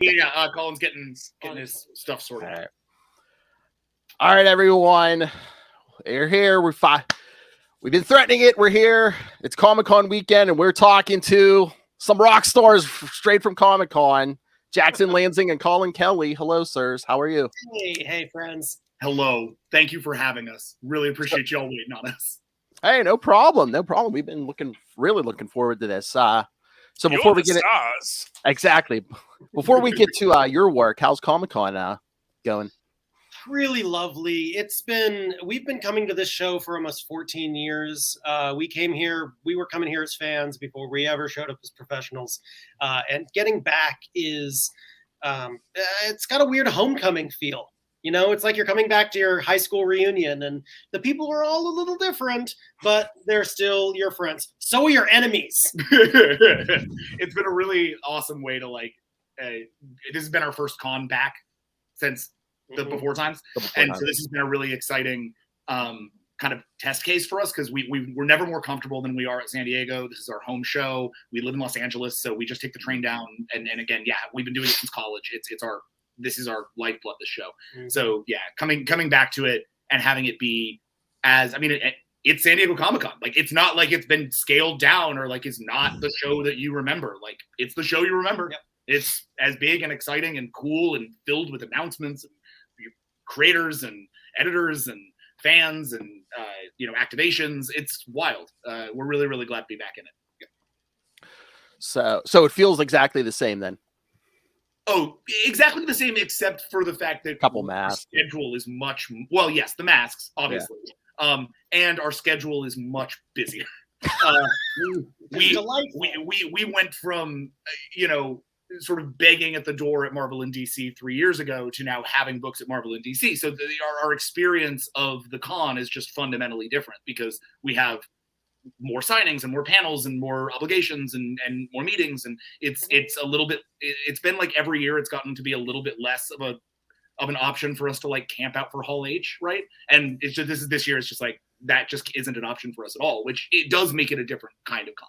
Yeah, Colin's getting his stuff sorted. All right, everyone. We're here. We've been threatening it. We're here. It's Comic-Con weekend, and we're talking to some rock stars straight from Comic-Con. Jackson Lanzig and Colin Kelly. Hello, sirs. How are you? Hey, friends. Hello. Thank you for having us. Really appreciate y'all waiting on us. Hey, no problem. No problem. We've been really looking forward to this. So before we get it, exactly. Before we get to your work, how's Comic-Con going? Really lovely. We've been coming to this show for almost 14 years. We were coming here as fans before we ever showed up as professionals. And getting back is, it's got a weird homecoming feel. You know, it's like you're coming back to your high school reunion and the people are all a little different, but they're still your friends. So are your enemies. It's been a really awesome way to this has been our first con back since the before times. So this has been a really exciting kind of test case for us because we're never more comfortable than we are at San Diego. This is our home show. We live in Los Angeles, so we just take the train down. And again, yeah, we've been doing it since college. This is our lifeblood, this show. Mm-hmm. So yeah, coming back to it and having it be it's San Diego Comic-Con. Like, it's not like it's been scaled down or like it's not the show that you remember. Like, it's the show you remember. Yep. It's as big and exciting and cool and filled with announcements and creators and editors and fans and activations. It's wild. We're really, really glad to be back in it. Yeah. So it feels exactly the same then. Oh, exactly the same, except for the fact that couple masks. Schedule is yes, the masks, obviously. Yeah. And our schedule is much busier. We went from sort of begging at the door at Marvel and DC 3 years ago to now having books at Marvel and DC. So our experience of the con is just fundamentally different because we have more signings and more panels and more obligations and more meetings. And it's a little bit, it's been like every year it's gotten to be a little bit less of an option for us to like camp out for Hall H. Right. And it's just, this year, it's just like, that just isn't an option for us at all, which it does make it a different kind of con.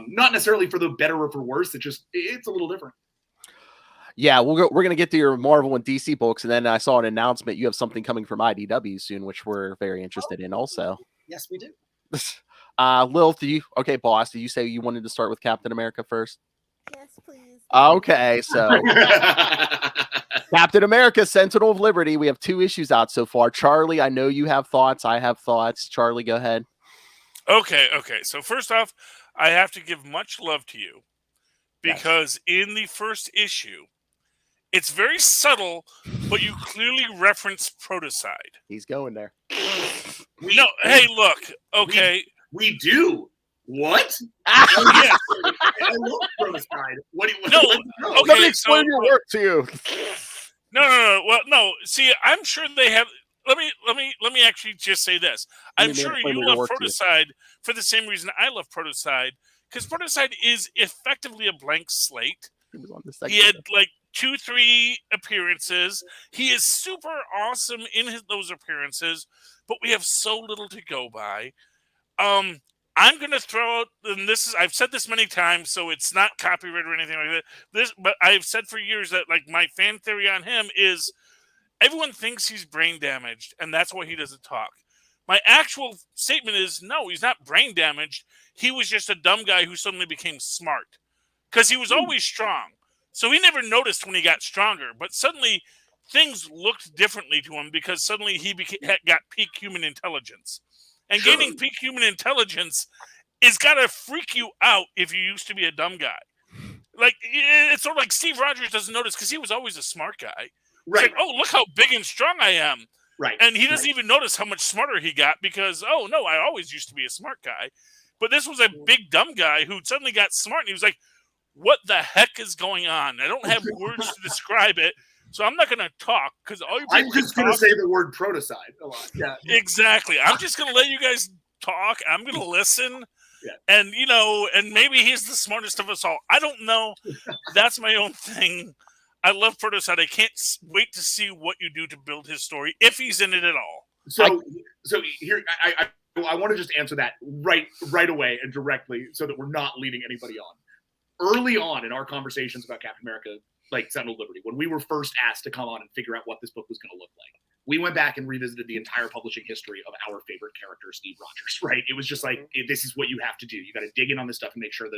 Not necessarily for the better or for worse. It's a little different. Yeah, we're going to get to your Marvel and DC books. And then I saw an announcement. You have something coming from IDW soon, which we're very interested in also. Yes, we do. Lil, boss, do you say you wanted to start with Captain America first? Yes, please. Okay, so Captain America, Sentinel of Liberty. We have 2 issues out so far. Charlie, I know you have thoughts. I have thoughts. Charlie, go ahead. Okay. So first off, I have to give much love to you because in the first issue, it's very subtle, but you clearly reference Protocide. He's going there. Hey, look. Okay. We do. What? Oh, yes. I love Protocide. What do you? No. Okay. Let me explain your work to you. No. Well, no. See, I'm sure they have. Let me actually just say this. I'm sure you love Protocide for the same reason I love Protocide, because Protocide is effectively a blank slate. He had like 2-3 appearances. He is super awesome in those appearances, but we have so little to go by. I'm going to throw out, and I've said this many times, so it's not copyright or anything like that. But I've said for years that like my fan theory on him is everyone thinks he's brain damaged, and that's why he doesn't talk. My actual statement is no, he's not brain damaged. He was just a dumb guy who suddenly became smart because he was always strong. So he never noticed when he got stronger, but suddenly things looked differently to him because suddenly he got peak human intelligence. And gaining peak human intelligence is got to freak you out if you used to be a dumb guy. Like, it's sort of like Steve Rogers doesn't notice because he was always a smart guy. Right. Like, oh, look how big and strong I am. Right. And he doesn't even notice how much smarter he got because, oh, no, I always used to be a smart guy. But this was a big dumb guy who suddenly got smart. And he was like, what the heck is going on? I don't have words to describe it. So I'm not going to talk because I'm just going to say the word Protocide a lot. Yeah, exactly. I'm just going to let you guys talk. I'm going to listen. Yeah. And and maybe he's the smartest of us all. I don't know. That's my own thing. I love Protocide. I can't wait to see what you do to build his story if he's in it at all. So here I want to just answer that right away and directly so that we're not leading anybody on. Early on in our conversations about Captain America, like Sentinel of Liberty, when we were first asked to come on and figure out what this book was going to look like, we went back and revisited the entire publishing history of our favorite character, Steve Rogers, right? It was just like, this is what you have to do. You got to dig in on this stuff and make sure that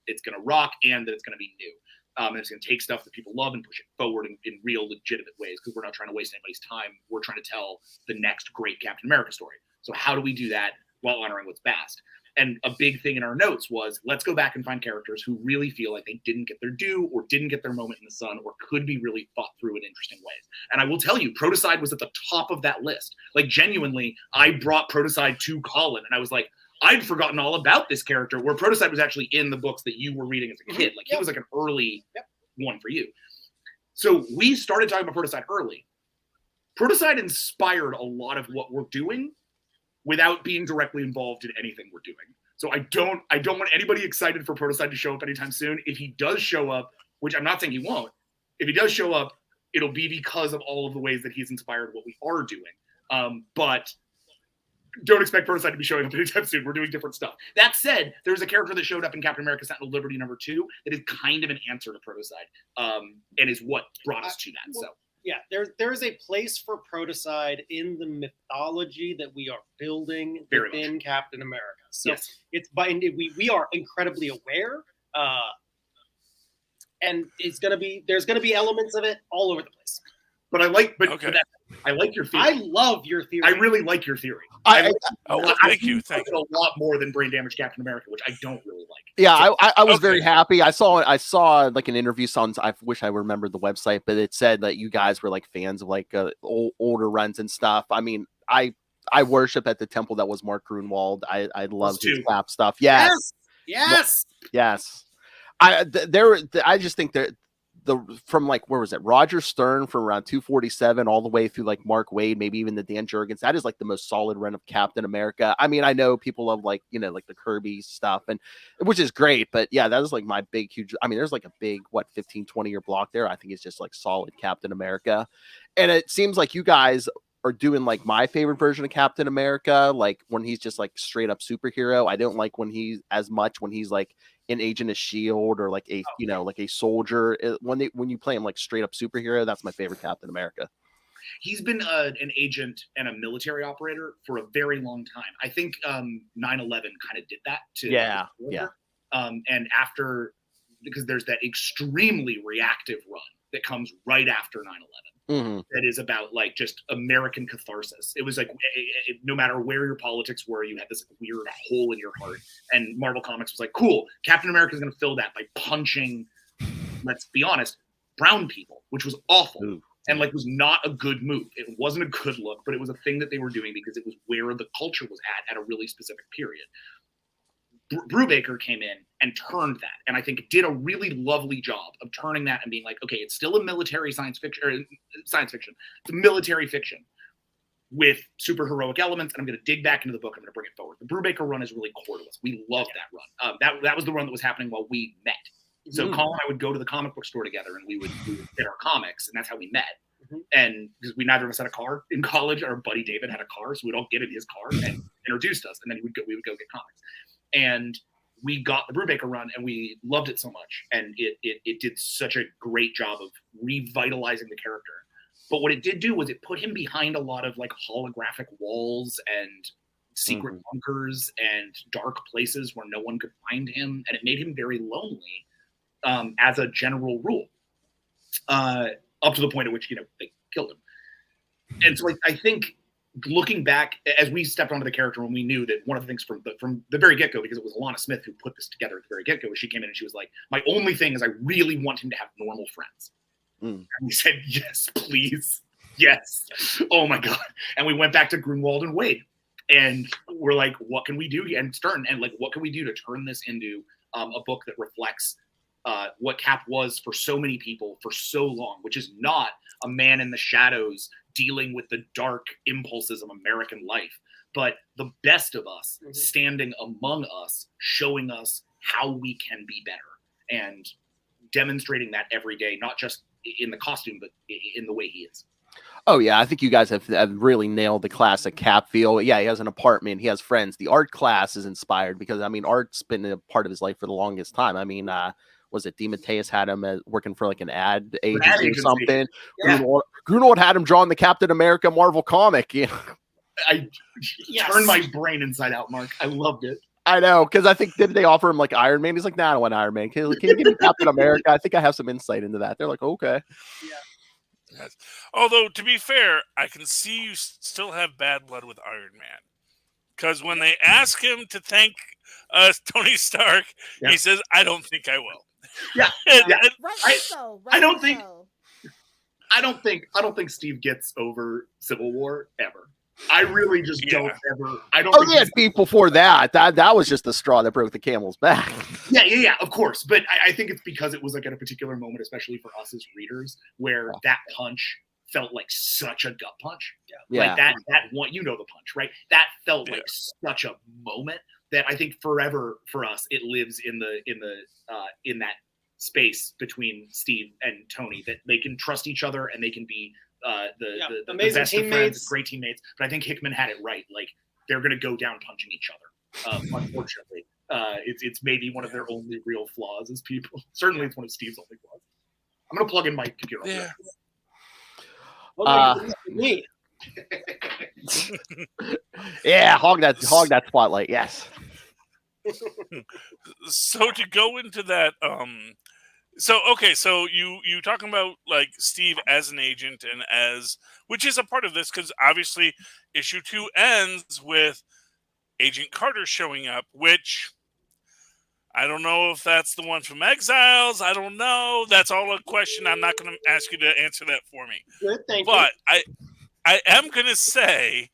it's gonna rock and that it's gonna be new. And it's gonna take stuff that people love and push it forward in real legitimate ways, because we're not trying to waste anybody's time. We're trying to tell the next great Captain America story. So how do we do that while honoring what's best? And a big thing in our notes was, let's go back and find characters who really feel like they didn't get their due or didn't get their moment in the sun or could be really thought through in interesting ways. And I will tell you, Protocide was at the top of that list. Like, genuinely, I brought Protocide to Collin, and I was like, I'd forgotten all about this character, where Protocide was actually in the books that you were reading as a kid. Like, he was like an early one for you. So we started talking about Protocide early. Protocide inspired a lot of what we're doing without being directly involved in anything we're doing. So I don't want anybody excited for Protocide to show up anytime soon. If he does show up, which I'm not saying he won't, if he does show up, it'll be because of all of the ways that he's inspired what we are doing. But don't expect Protocide to be showing up anytime soon. We're doing different stuff. That said, there's a character that showed up in Captain America Sentinel of Liberty #2 that is kind of an answer to Protocide, and is what brought us to that. So. Yeah, there is a place for Protocide in the mythology that we are building within Captain America. So it's we are incredibly aware, and there's gonna be elements of it all over the place. But I like your theory. I love your theory. I really like your theory. Thank you. A lot more than Brain Damage Captain America, which I don't really like. Yeah, I was very happy. I saw like an interview on, I wish I remembered the website, but it said that you guys were like fans of like older runs and stuff. I mean, I worship at the temple that was Mark Grunwald. I love his Cap stuff. Yes. I just think that from like, where was it? Roger Stern from around 247 all the way through like Mark Waid, maybe even the Dan Jurgens. That is like the most solid run of Captain America. I mean, I know people love like, like the Kirby stuff, and which is great, but yeah, that is like my big, huge, I mean, there's like a big, 15-20 year block there. I think it's just like solid Captain America. And it seems like you guys are doing like my favorite version of Captain America, like when he's just like straight up superhero. I don't like when he's like an agent of S.H.I.E.L.D. or like a like a soldier. When you play him like straight up superhero, that's my favorite Captain America. He's been an agent and a military operator for a very long time. I think 9/11 kind of did that to and after, because there's that extremely reactive run that comes right after 9/11. That is about like just American catharsis. It was like no matter where your politics were, you had this weird hole in your heart. And Marvel Comics was like, cool, Captain America is going to fill that by punching, let's be honest, brown people, which was awful. And like was not a good move. It wasn't a good look, but it was a thing that they were doing because it was where the culture was at a really specific period. Brubaker came in and turned that, and I think did a really lovely job of turning that and being like, okay, it's still a military science fiction. It's a military fiction with super heroic elements, and I'm going to dig back into the book. I'm going to bring it forward. The Brubaker run is really core to us. We love that run. That was the run that was happening while we met. So Colin and I would go to the comic book store together, and we would get our comics, and that's how we met. And because we neither of us had a car in college, our buddy David had a car, so we'd all get in his car and introduced us, and then we would go get comics. And we got the Brubaker run, and we loved it so much, and it did such a great job of revitalizing the character. But what it did do was it put him behind a lot of like holographic walls and secret bunkers and dark places where no one could find him, and it made him very lonely as a general rule, up to the point at which they killed him. And so I think, looking back, as we stepped onto the character, when we knew that one of the things from the very get-go, because it was Alana Smith who put this together at the very get-go, she came in and she was like, my only thing is I really want him to have normal friends. And we said, yes, please. Yes. Oh my God. And we went back to Grunwald and Waid, and we're like, what can we do? And Stern, and like, what can we do to turn this into a book that reflects what Cap was for so many people for so long, which is not a man in the shadows dealing with the dark impulses of American life, but the best of us standing among us, showing us how we can be better and demonstrating that every day, not just in the costume, but in the way he is. Oh yeah, I think you guys have really nailed the classic Cap feel. Yeah, he has an apartment, he has friends. The art class is inspired because, I mean, art's been a part of his life for the longest time. I mean, was it DeMatteis had him as working for like an ad agency, agency. or something. Yeah. Grunwald had him drawing the Captain America Marvel comic. You know? I turned my brain inside out, Mark. I loved it. I know, because I think did they offer him like Iron Man? He's like, nah, I don't want Iron Man. Can you give me Captain America? I think I have some insight into that. They're like, okay. Yeah. Yes. Although, to be fair, I can see you still have bad blood with Iron Man. Because when they ask him to thank Tony Stark, he says, I don't think I will. Yeah. I don't think Steve gets over Civil War ever. I really just don't ever. I don't. Oh yeah, beef before that. That was just the straw that broke the camel's back. Yeah, of course. But I think it's because it was like at a particular moment, especially for us as readers, where that punch felt like such a gut punch. Yeah. Like that one, you know, the punch, right? That felt like such a moment that I think forever for us it lives in that space between Steve and Tony, that they can trust each other and they can be the amazing best of teammates, friends, great teammates. But I think Hickman had it right. Like they're going to go down punching each other. Unfortunately, it's maybe one of their only real flaws as people. Certainly, it's one of Steve's only flaws. I'm going to plug in my computer. Me. Yeah, hog that spotlight. Yes. So to go into that, so you talking about like Steve as an agent and as, which is a part of this, because obviously issue 2 ends with Agent Carter showing up, which I don't know if that's the one from Exiles. I don't know. That's all a question. I'm not going to ask you to answer that for me. Good, thank but you. I am going to say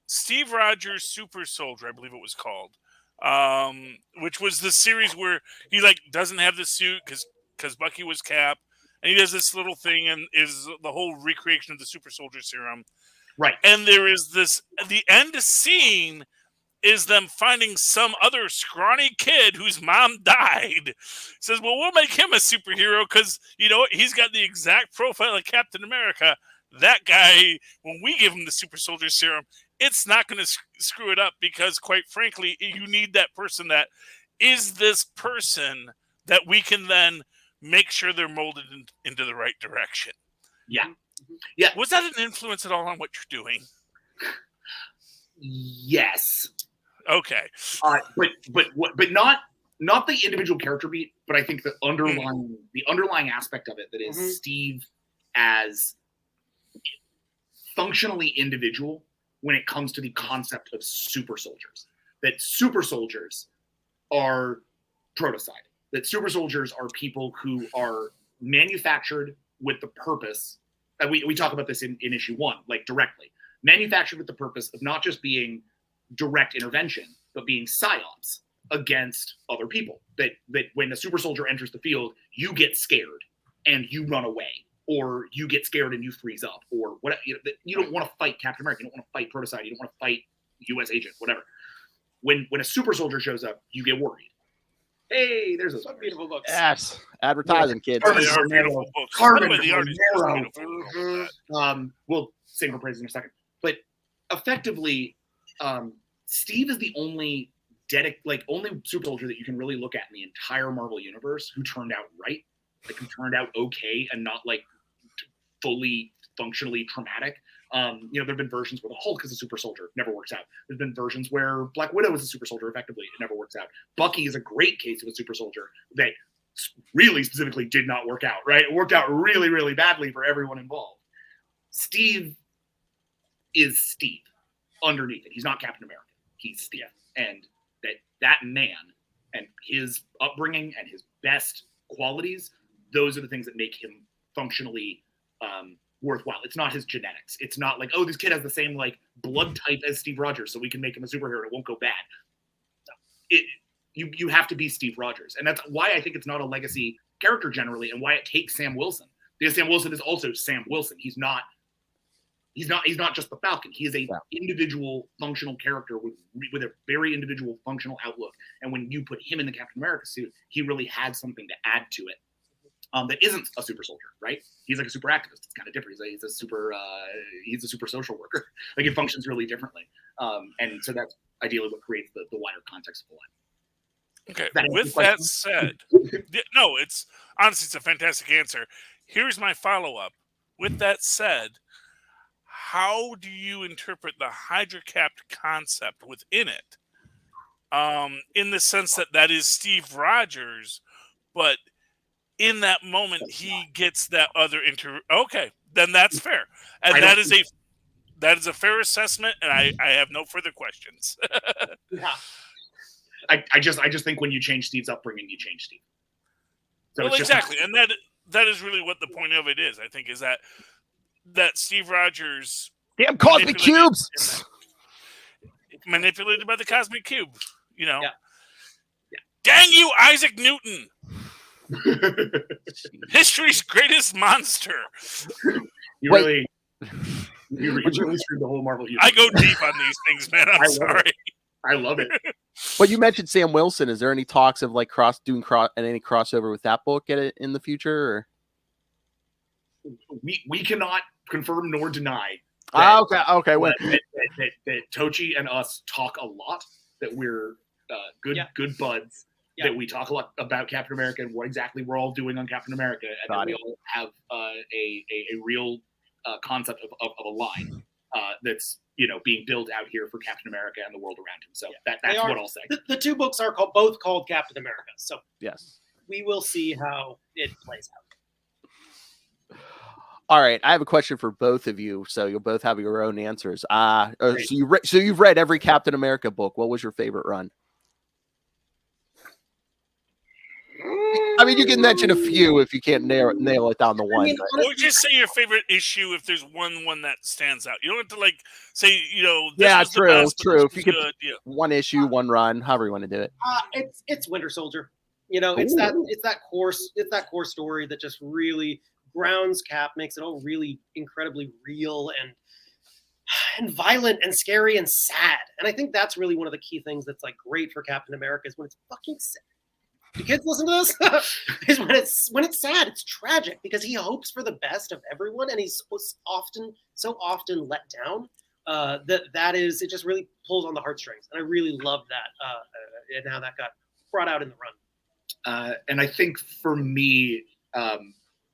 Steve Rogers Super Soldier, I believe it was called, which was the series where he like doesn't have the suit because Bucky was Cap, and he does this little thing and is the whole recreation of the Super Soldier serum. Right. And there is this, the end scene is them finding some other scrawny kid whose mom died. Says, well, we'll make him a superhero because, you know, he's got the exact profile of Captain America. That guy, when we give him the super soldier serum, it's not going to screw it up because, quite frankly, you need that person that is this person that we can then make sure they're molded into the right direction. Yeah. Yeah. Was that an influence at all on what you're doing? Yes. Okay. But not the individual character beat, but I think the underlying aspect of it that is Steve as functionally individual when it comes to the concept of super soldiers. That super soldiers are prototype. That super soldiers are people who are manufactured with the purpose. And we talk about this in issue 1, like directly. Manufactured with the purpose of not just being direct intervention, but being psyops against other people. That when a super soldier enters the field, you get scared and you run away, or you get scared and you freeze up, or whatever. You don't want to fight Captain America. You don't want to fight Protocyte. You don't want to fight U.S. Agent, whatever. When a super soldier shows up, you get worried. Hey, there's those beautiful books. Yes, advertising, kids. They are beautiful books. Carbon The art is beautiful. We'll sing her praise in a second. But effectively, Steve is the only only super soldier that you can really look at in the entire Marvel universe who turned out right, like who turned out okay and not like fully functionally traumatic. There have been versions where the Hulk is a super soldier, never works out. There's been versions where Black Widow is a super soldier, effectively, it never works out. Bucky is a great case of a super soldier that really specifically did not work out, right? It worked out really, really badly for everyone involved. Steve is Steve underneath it. He's not Captain America. He's Steve. And that man and his upbringing and his best qualities, those are the things that make him functionally worthwhile. It's not his genetics. It's not like, oh, this kid has the same like blood type as Steve Rogers, so we can make him a superhero and it won't go bad. You have to be Steve Rogers. And that's why I think it's not a legacy character generally, and why it takes Sam Wilson. Because Sam Wilson is also Sam Wilson. He's not just the Falcon. He is a individual functional character with a very individual functional outlook. And when you put him in the Captain America suit, he really had something to add to it that isn't a super soldier, right? He's like a super activist. It's kind of different. He's a super social worker. Like it functions really differently. And so that's ideally what creates the wider context of the line. Okay. With that said, no, it's honestly, it's a fantastic answer. Here's my follow-up. With that said, how do you interpret the Hydra-Capped concept within it? In the sense that is Steve Rogers, but in that moment he gets that other Okay, then that's fair, and that is a fair assessment, and I have no further questions. Yeah. I just think when you change Steve's upbringing, you change Steve. So well, exactly, and that is really what the point of it is. I think is that Steve Rogers, damn cosmic cubes, manipulated by the cosmic cube. You know, yeah. Dang you, Isaac Newton, history's greatest monster. You really screwed the whole Marvel universe. I go deep on these things, man. I'm sorry. I love it. But you mentioned Sam Wilson. Is there any talks of like any crossover with that book in the future? Or? We cannot confirm nor deny. That, okay. That Tochi and us talk a lot. That we're good buds. Yeah. That we talk a lot about Captain America and what exactly we're all doing on Captain America, and that we all have a real concept of a line that's being built out here for Captain America and the world around him. So that's what I'll say. The two books are both called Captain America. So yes, we will see how it plays out. All right, I have a question for both of you, so you'll both have your own answers. So you've read every Captain America book. What was your favorite run? I mean, you can mention a few if you can't nail it down to one. Or just say your favorite issue if there's one that stands out. You don't have to say this yeah, was true, the best, true. If you could could one issue, one run, however you want to do it. It's Winter Soldier. It's that core story that just really grounds Cap, makes it all really incredibly real and violent and scary and sad. And I think that's really one of the key things that's like great for Captain America is when it's fucking sad. Do kids listen to this? Is when it's sad, it's tragic because he hopes for the best of everyone, and he's so often let down. It just really pulls on the heartstrings, and I really love that and how that got brought out in the run. And I think for me,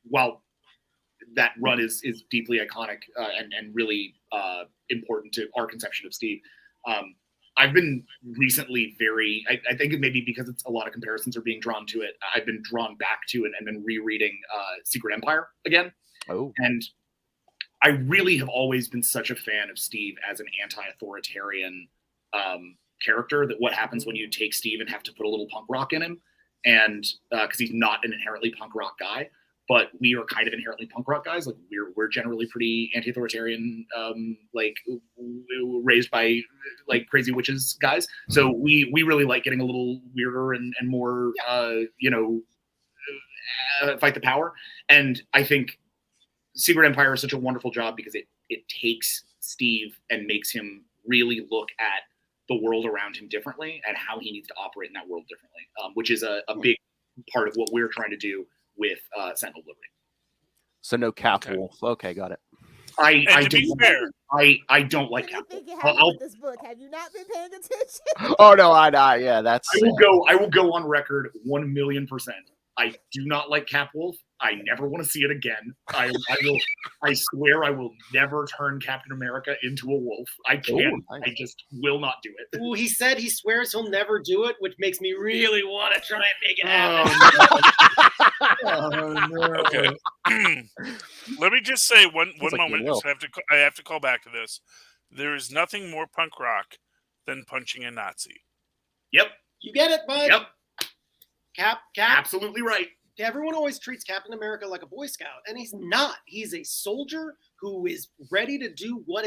while that run is deeply iconic and really important to our conception of Steve. I've been recently I think it may be because it's a lot of comparisons are being drawn to it. I've been drawn back to it and been rereading Secret Empire again. Oh. And I really have always been such a fan of Steve as an anti-authoritarian character, that what happens when you take Steve and have to put a little punk rock in him. And because he's not an inherently punk rock guy, but we are kind of inherently punk rock guys. Like we're generally pretty anti-authoritarian, like raised by like crazy witches guys. So we really like getting a little weirder and more, fight the power. And I think Secret Empire is such a wonderful job because it takes Steve and makes him really look at the world around him differently and how he needs to operate in that world differently, which is a big part of what we're trying to do with Sentinel of Liberty. So no Cap Wolf. Okay, got it. I don't like Cap Wolf. This book, have you not been paying attention? Oh no, yeah, that's. I will go on record 1,000,000%. I do not like Cap Wolf. I never want to see it again. I swear I will never turn Captain America into a wolf. I can't. Ooh, nice. I just will not do it. Ooh, he said he swears he'll never do it, which makes me really want to try and make it happen. Oh, no. Okay. Let me just say one like moment. I have to call back to this. There is nothing more punk rock than punching a Nazi. Yep. You get it, bud. Yep. Cap. Absolutely right. Everyone always treats Captain America like a Boy Scout, and he's not. He's a soldier who is ready to do what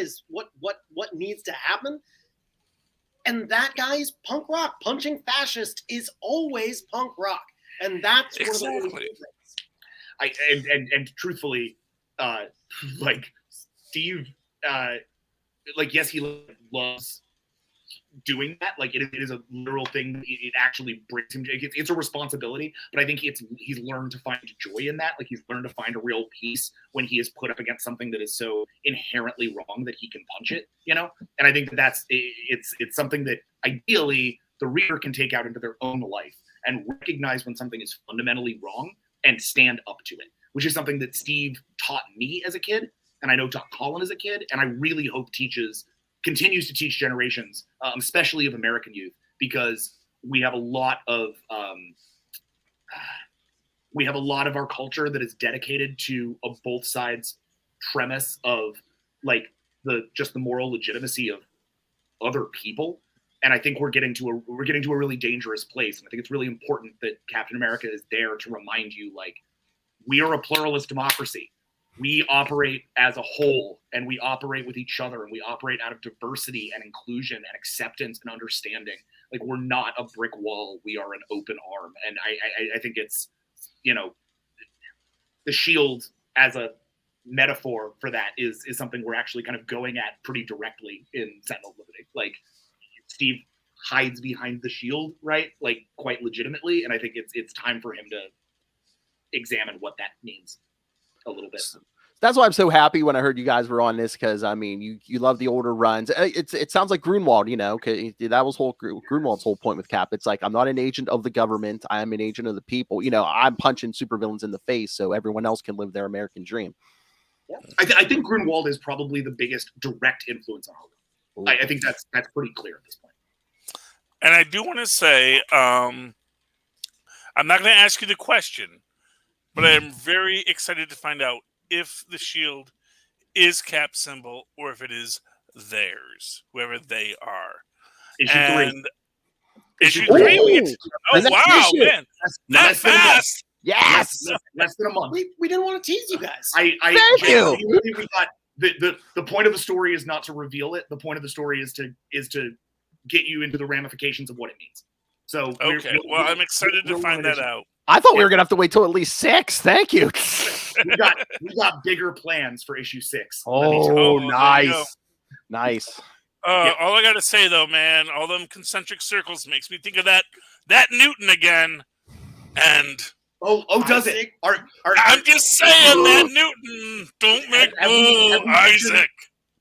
needs to happen. And that guy's punk rock. Punching fascist is always punk rock, and that's exactly. One of the things. And truthfully, like Steve, like yes, he loves doing that. Like it is a literal thing. It actually brings him. It's a responsibility, but I think he's learned to find joy in that. Like he's learned to find a real peace when he is put up against something that is so inherently wrong that he can punch it. And I think it's something that ideally the reader can take out into their own life and recognize when something is fundamentally wrong and stand up to it, which is something that Steve taught me as a kid, and I know taught Colin as a kid, and I really hope continues to teach generations, especially of American youth, because we have a lot of our culture that is dedicated to a both sides premise of like the moral legitimacy of other people. And I think we're getting to a really dangerous place. And I think it's really important that Captain America is there to remind you, like, we are a pluralist democracy. We operate as a whole, and we operate with each other, and we operate out of diversity and inclusion and acceptance and understanding. Like, we're not a brick wall. We are an open arm. And I think it's, the shield as a metaphor for that is something we're actually kind of going at pretty directly in Sentinel of Liberty. Like, Steve hides behind the shield, right? Like, quite legitimately. And I think it's time for him to examine what that means a little bit. That's why I'm so happy when I heard you guys were on this, because I mean, you love the older runs. It sounds like Grunwald, that was Grunwald's whole point with Cap. It's like, I'm not an agent of the government. I am an agent of the people. I'm punching supervillains in the face so everyone else can live their American dream. Yeah. I think Grunwald is probably the biggest direct influence on Hogan. I think that's pretty clear at this point. And I do want to say, I'm not going to ask you the question, but I am very excited to find out if the shield is Cap's symbol or if it is theirs, whoever they are. Issue 3. Issue 3. Oh, wow, man. That fast. Yes. Less than a month. We didn't want to tease you guys. Thank you. We thought the point of the story is not to reveal it. The point of the story is to get you into the ramifications of what it means. So okay, I'm excited to find that out. I thought we were gonna have to wait till at least 6. Thank you. we got bigger plans for issue 6. Oh, nice. All I gotta say though, man, all them concentric circles makes me think of that Newton again. And does it? I'm just saying that Newton don't make Isaac.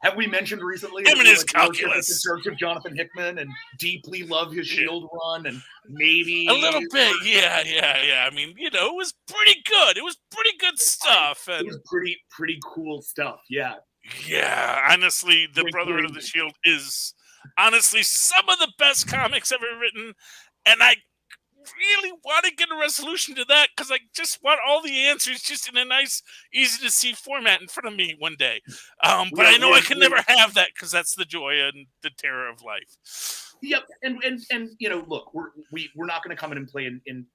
Have we mentioned recently him and his calculus? The church of Jonathan Hickman and deeply love his shield run, and maybe a little bit, yeah. I mean, it was pretty good. It was pretty good stuff, and it was pretty cool stuff. Yeah. Honestly, the Brotherhood of the Shield is honestly some of the best comics ever written, and I really want to get a resolution to that because I just want all the answers just in a nice, easy to see format in front of me one day. But I know I can never have that because that's the joy and the terror of life. Yep, and look, we're not going to come in and play in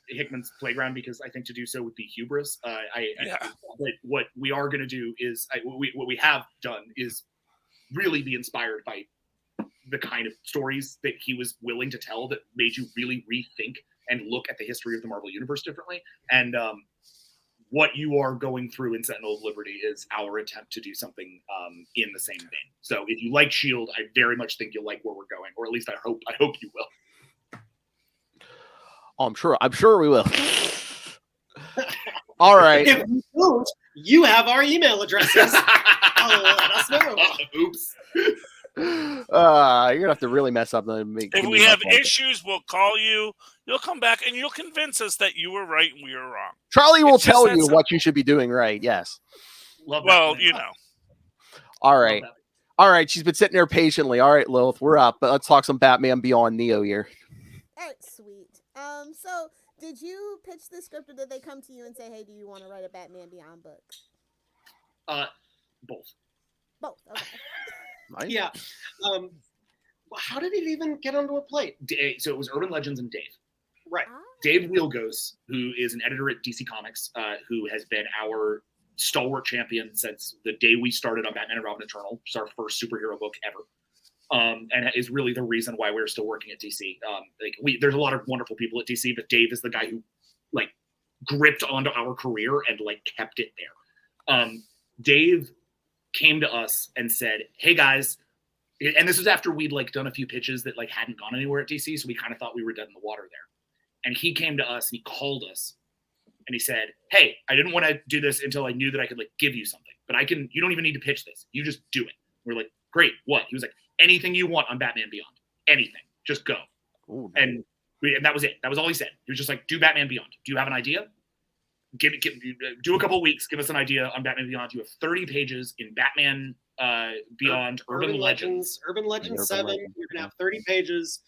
Hickman's playground because I think to do so would be hubris. But what we are going to do is what we have done is really be inspired by the kind of stories that he was willing to tell that made you really rethink and look at the history of the Marvel Universe differently. And what you are going through in Sentinel of Liberty is our attempt to do something in the same vein. So if you like S.H.I.E.L.D., I very much think you'll like where we're going, or at least I hope you will. Oh, I'm sure we will. All right. If you don't, you have our email addresses. Let us know. Oops. You're gonna have to really mess up. If we have issues, we'll call you. You'll come back and you'll convince us that you were right and we were wrong. Charlie will tell you what you should be doing right. Yes. All right. She's been sitting there patiently. All right, Lilith, we're up. But let's talk some Batman Beyond Neo here. All right, sweet. So did you pitch the script, or did they come to you and say, "Hey, do you want to write a Batman Beyond book"? Both. Okay. Nice. Yeah. How did it even get onto a plate? So it was Urban Legends and Dave. Right. Dave Wielgos, who is an editor at DC Comics, who has been our stalwart champion since the day we started on Batman and Robin Eternal, which is our first superhero book ever, and is really the reason why we're still working at DC. There's a lot of wonderful people at DC, but Dave is the guy who gripped onto our career and kept it there. Dave came to us and said, "Hey guys," and this was after we'd done a few pitches that hadn't gone anywhere at DC, so we kind of thought we were dead in the water there. And he came to us and he called us and he said, "Hey, I didn't want to do this until I knew that I could give you something, but you don't even need to pitch this. You just do it." We're like, "Great, what?" He was like, "Anything you want on Batman Beyond, anything, just go." Ooh, and And that was it. That was all he said. He was just like, do Batman Beyond. Do you have an idea? Do a couple of weeks. Give us an idea on Batman Beyond. You have 30 pages in Batman Beyond Urban Legends. Urban Legends 7. You're going to have 30 pages.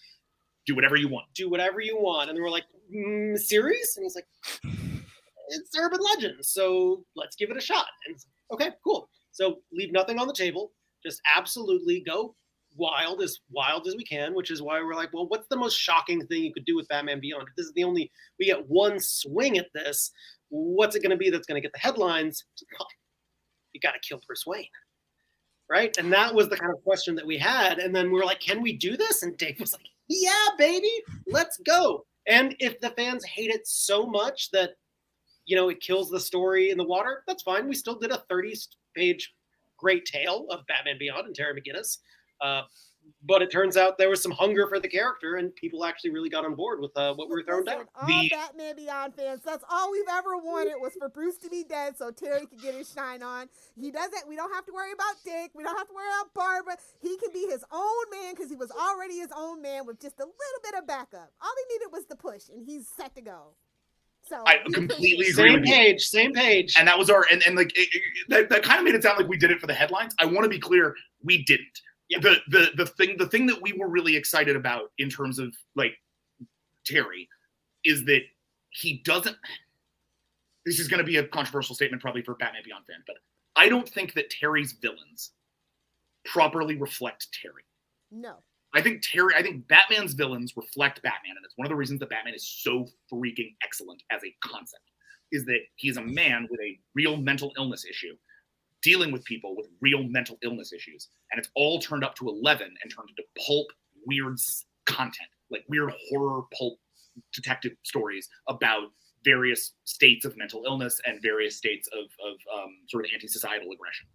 Do whatever you want. Do whatever you want. And we're like, serious? And he's like, it's Urban Legends, so let's give it a shot. And okay, cool. So leave nothing on the table. Just absolutely go wild as we can, which is why we're like, well, what's the most shocking thing you could do with Batman Beyond? If this is the only, we get one swing at this, what's it going to be that's going to get the headlines? You got to kill Bruce Wayne. Right? And that was the kind of question that we had. And then we were like, can we do this? And Dave was like, yeah, baby, let's go. And if the fans hate it so much that, it kills the story in the water, that's fine. We still did a 30-page great tale of Batman Beyond and Terry McGinnis. But it turns out there was some hunger for the character, and people actually really got on board with what we were throwing down. All Batman Beyond fans, that's all we've ever wanted was for Bruce to be dead so Terry could get his shine on. He doesn't. We don't have to worry about Dick. We don't have to worry about Barbara. He can be his own man because he was already his own man with just a little bit of backup. All he needed was the push, and he's set to go. So I completely agree with you. Same page. And that was and like that kind of made it sound like we did it for the headlines. I want to be clear, we didn't. Yeah. The thing that we were really excited about in terms of like Terry is that he doesn't. This is going to be a controversial statement probably for Batman Beyond fans, but I don't think that Terry's villains properly reflect Terry. No. I think Batman's villains reflect Batman, and it's one of the reasons that Batman is so freaking excellent as a concept, is that he's a man with a real mental illness issue, dealing with people with real mental illness issues, and it's all turned up to 11 and turned into pulp, weird content, like weird horror pulp detective stories about various states of mental illness and various states of sort of anti-societal aggression,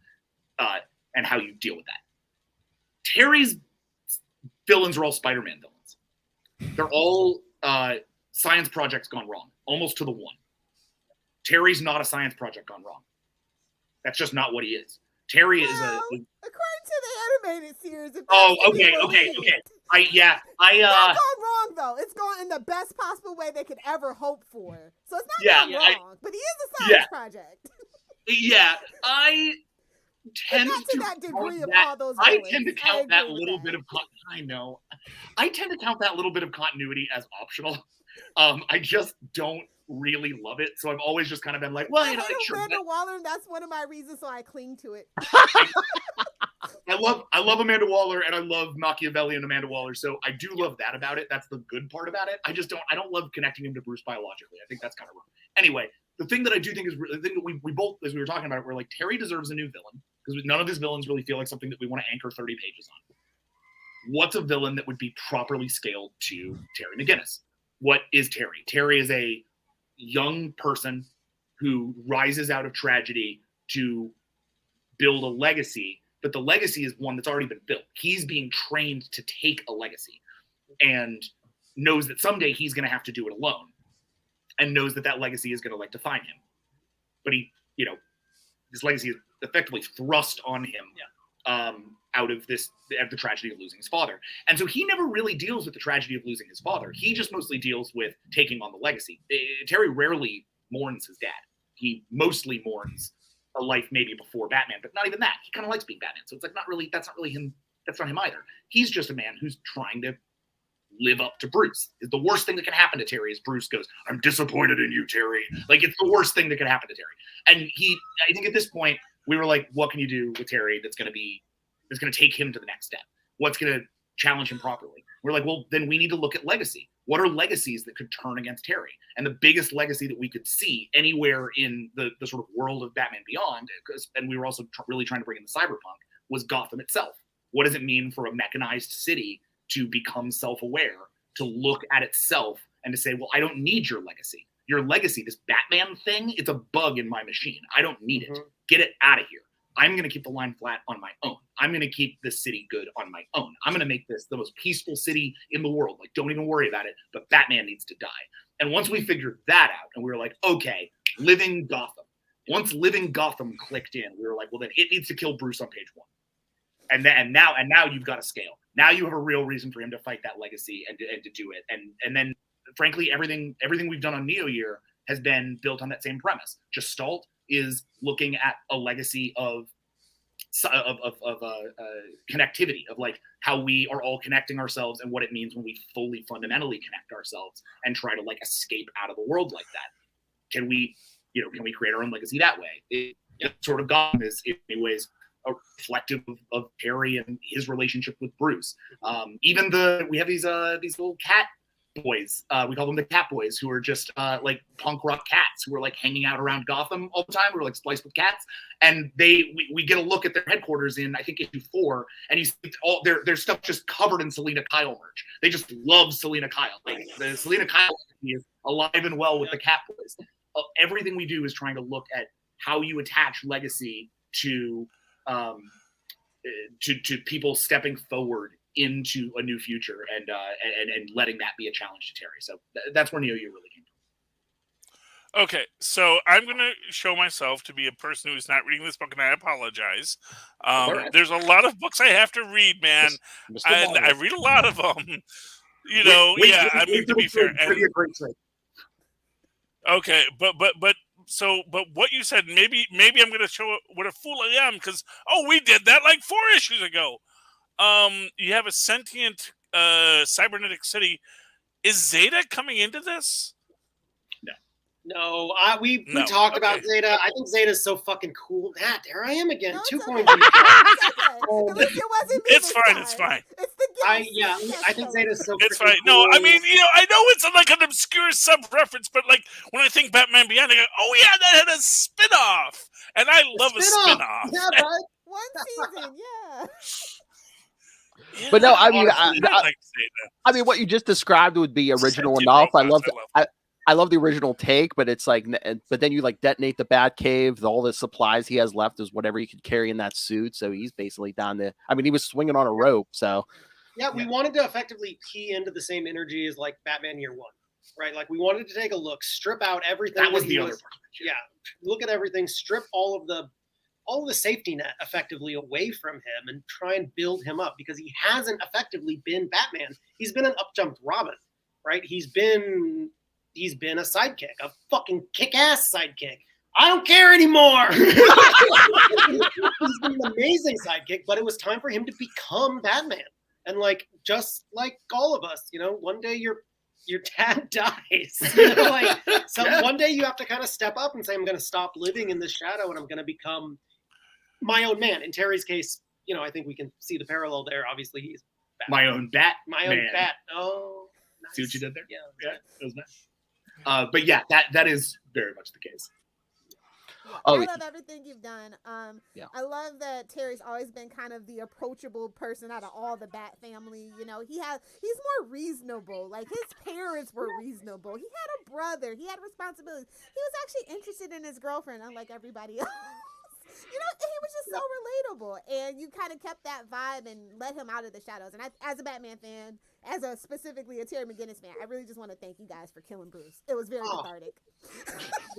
and how you deal with that. Terry's villains are all Spider-Man villains. They're all science projects gone wrong, almost to the one. Terry's not a science project gone wrong. That's just not what he is. Terry is according to the animated series. Okay. It's not gone wrong though. It's gone in the best possible way they could ever hope for. So it's not gone wrong. But he is a science project. Yeah, I tend to that degree of that, all those I tend to count that little bit of I know. I tend to count that little bit of continuity as optional. I just don't really love it, so I've always just kind of been like, well, I hate Amanda Waller, and that's one of my reasons, so I cling to it. I love Amanda Waller, and I love Machiavelli and Amanda Waller, so I do love that about it. That's the good part about it. I don't love connecting him to Bruce biologically. I think that's kind of wrong. Anyway, the thing that I do think is the thing that we both, as we were talking about it, we're like, Terry deserves a new villain because none of his villains really feel like something that we want to anchor 30 pages on. What's a villain that would be properly scaled to Terry McGinnis? What is Terry? Terry is a young person who rises out of tragedy to build a legacy, but the legacy is one that's already been built. He's being trained to take a legacy and knows that someday he's going to have to do it alone and knows that legacy is going to define him. But this legacy is effectively thrust on him out of the tragedy of losing his father. And so he never really deals with the tragedy of losing his father. He just mostly deals with taking on the legacy. Terry rarely mourns his dad. He mostly mourns a life maybe before Batman, but not even that. He kind of likes being Batman. So it's like, that's not really him. That's not him either. He's just a man who's trying to live up to Bruce. The worst thing that can happen to Terry is Bruce goes, I'm disappointed in you, Terry. Like, it's the worst thing that could happen to Terry. And I think at this point, we were like, what can you do with Terry that's going to take him to the next step? What's going to challenge him properly? We're like, well, then we need to look at legacy. What are legacies that could turn against Terry? And the biggest legacy that we could see anywhere in the sort of world of Batman Beyond, and we were also really trying to bring in the cyberpunk, was Gotham itself. What does it mean for a mechanized city to become self-aware, to look at itself and to say, well, I don't need your legacy. Your legacy, this Batman thing, it's a bug in my machine. I don't need it. Get it out of here. I'm going to keep the line flat on my own. I'm going to keep this city good on my own. I'm going to make this the most peaceful city in the world. Like, don't even worry about it, but Batman needs to die. And once we figured that out and we were like, okay, living Gotham. Once living Gotham clicked in, we were like, well, then it needs to kill Bruce on page 1. And now you've got a scale. Now you have a real reason for him to fight that legacy and to do it. And then frankly, everything we've done on Neo Year has been built on that same premise. Gestalt is looking at a legacy of connectivity, of like how we are all connecting ourselves and what it means when we fully fundamentally connect ourselves and try to like escape out of the world like that. Can we create our own legacy that way? It sort of Gotham is in many ways a reflective of Terry and his relationship with Bruce. Even we have these little cat boys. We call them the cat boys, who are just like punk rock cats who are like hanging out around Gotham all the time. We're like spliced with cats, and we get a look at their headquarters in I think issue 4, and you see all their stuff just covered in Selina Kyle merch. They just love Selina Kyle. Like the Selina Kyle is alive and well with the cat boys. Everything we do is trying to look at how you attach legacy to people stepping forward into a new future and letting that be a challenge to Terry. So that's where Neo Year really came from. Okay, so I'm going to show myself to be a person who's not reading this book, and I apologize. There's a lot of books I have to read, man, and I read a lot of them. You know, I mean, to be fair. Okay, but what you said, maybe I'm going to show what a fool I am, because we did that like 4 issues ago. You have a sentient cybernetic city. Is Zeta coming into this? No, we talked about Zeta. I think Zeta's so fucking cool. There I am again. 2 points. It's fine. It's fine. It's the I think Zeta's so. It's fine. Cool. No, I mean, I know it's like an obscure sub-reference, but like when I think Batman Beyond, I go, oh yeah, that had a spin-off, and I love a spin-off. Yeah, right. 1 season, yeah. But no, I mean, I mean, what you just described would be original enough. I love the original take, but it's like, but then you like detonate the Batcave. All the supplies he has left is whatever he could carry in that suit. So he's basically down to. I mean, he was swinging on a rope. So we wanted to effectively key into the same energy as like Batman Year One, right? Like we wanted to take a look, strip out everything. That was the other part. Yeah, look at everything, strip all of the safety net effectively away from him and try and build him up, because he hasn't effectively been Batman. He's been an up-jumped Robin, right? He's been a sidekick, a fucking kick-ass sidekick. I don't care anymore. He's been an amazing sidekick, but it was time for him to become Batman. And like, just like all of us, one day your dad dies. One day you have to kind of step up and say, I'm going to stop living in the shadow and I'm going to become my own man. In Terry's case, I think we can see the parallel there. Obviously, he's Batman. My own bat. Oh, nice. See what you did there? Yeah, that was nice. But yeah, that is very much the case. I love everything you've done. I love that Terry's always been kind of the approachable person out of all the Bat family. He's more reasonable. Like his parents were reasonable. He had a brother. He had responsibilities. He was actually interested in his girlfriend, unlike everybody else. He was just so relatable, and you kind of kept that vibe and let him out of the shadows. And as a Batman fan, specifically a Terry McGinnis fan, I really just want to thank you guys for killing Bruce. It was very cathartic.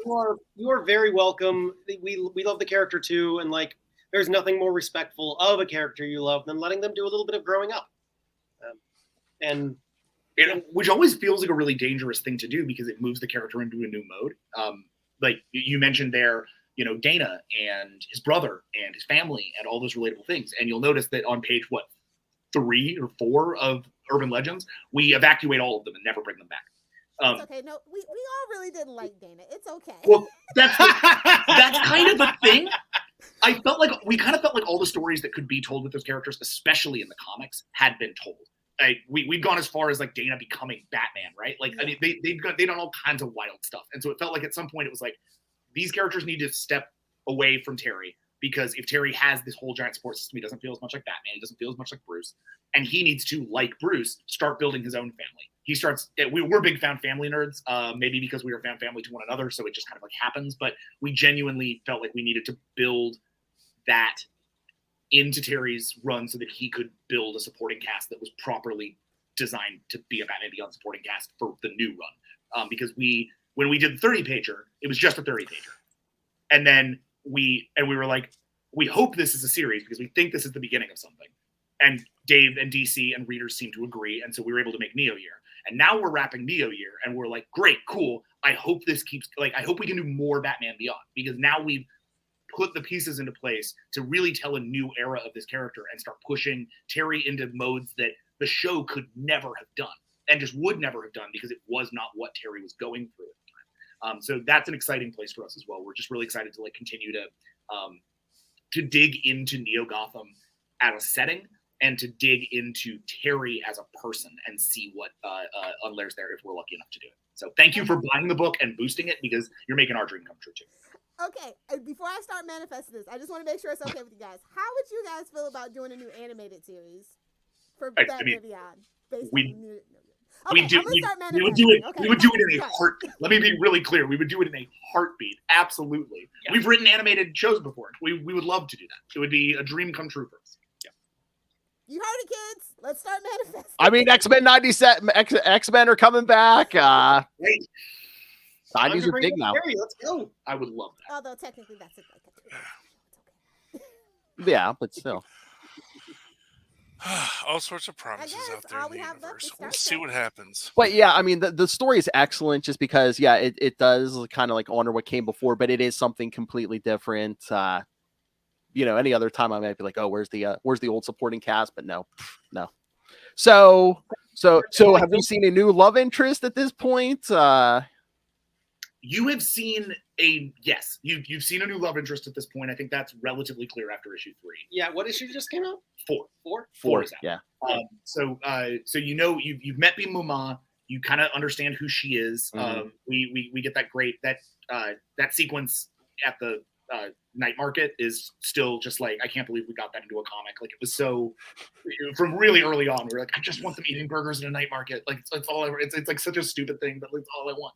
You are very welcome. We love the character too, and like, there's nothing more respectful of a character you love than letting them do a little bit of growing up. Which always feels like a really dangerous thing to do, because it moves the character into a new mode. Like you mentioned there, Dana and his brother and his family and all those relatable things. And you'll notice that on page 3 or 4 of Urban Legends, we evacuate all of them and never bring them back. It's okay. No, we all really didn't like Dana. It's okay. Well, that's kind of the thing. We kind of felt like all the stories that could be told with those characters, especially in the comics, had been told. We'd gone as far as like Dana becoming Batman, right? Like, I mean, they'd done all kinds of wild stuff. And so it felt like at some point it was like, these characters need to step away from Terry, because if Terry has this whole giant support system, he doesn't feel as much like Batman. He doesn't feel as much like Bruce. And he needs to, like Bruce, start building his own family. He starts, we're big found family nerds, maybe because we are found family to one another, so it just kind of like happens. But we genuinely felt like we needed to build that into Terry's run so that he could build a supporting cast that was properly designed to be a Batman Beyond supporting cast for the new run. Because when we did the 30-pager, it was just a 30-pager. And then we were like, we hope this is a series because we think this is the beginning of something. And Dave and DC and readers seem to agree. And so we were able to make Neo Year. And now we're wrapping Neo year, and we're like, great, cool. I hope this keeps, like, I hope we can do more Batman Beyond, because now we've put the pieces into place to really tell a new era of this character and start pushing Terry into modes that the show could never have done, and just would never have done, because it was not what Terry was going through at the time. So that's an exciting place for us as well. We're just really excited to like continue to dig into Neo Gotham as a setting, and to dig into Terry as a person and see what unlayers there if we're lucky enough to do it. So thank you for buying the book and boosting it, because you're making our dream come true too. Okay, and before I start manifesting this, I just want to make sure it's okay with you guys. How would you guys feel about doing a new animated series for Batman Beyond? We would do it. Okay, we would do it in a heartbeat. Let me be really clear. We would do it in a heartbeat. Absolutely. Yeah. We've written animated shows before. We would love to do that. It would be a dream come true for us. Yeah. You heard it, kids. Let's start manifesting. I mean, X-Men 97, X-Men are coming back. Right. 90s are big now. Let's go. I would love that. Although technically that's it. Yeah, but still. All sorts of promises out there in the universe. We'll see what happens. But yeah, I mean, the story is excellent, just because, yeah, it does kind of like honor what came before, but it is something completely different. You know, any other time I might be like, oh, where's the old supporting cast? But no. So have we seen a new love interest at this point? You have seen yes. You've seen a new love interest at this point. I think that's relatively clear after issue 3. Yeah, what issue just came out? 4 is out. Yeah. So you know you've met Bimuma. You kind of understand who she is. Mm-hmm. We get that great that sequence at the night market is still just like, I can't believe we got that into a comic. Like, it was so, from really early on, we were like, I just want them eating burgers in a night market. Like, it's all it's like such a stupid thing, but it's all I want.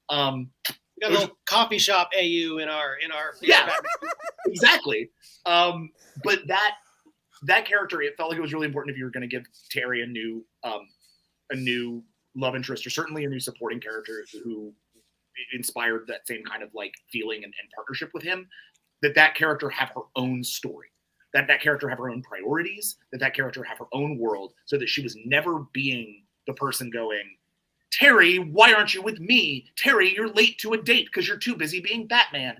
We got a little coffee shop AU in our yeah, exactly. But that character, it felt like it was really important if you were going to give Terry a new love interest, or certainly a new supporting character who inspired that same kind of like feeling and partnership with him, that character have her own story, that character have her own priorities, that character have her own world, so that she was never being the person going, Terry, why aren't you with me? Terry, you're late to a date because you're too busy being Batman.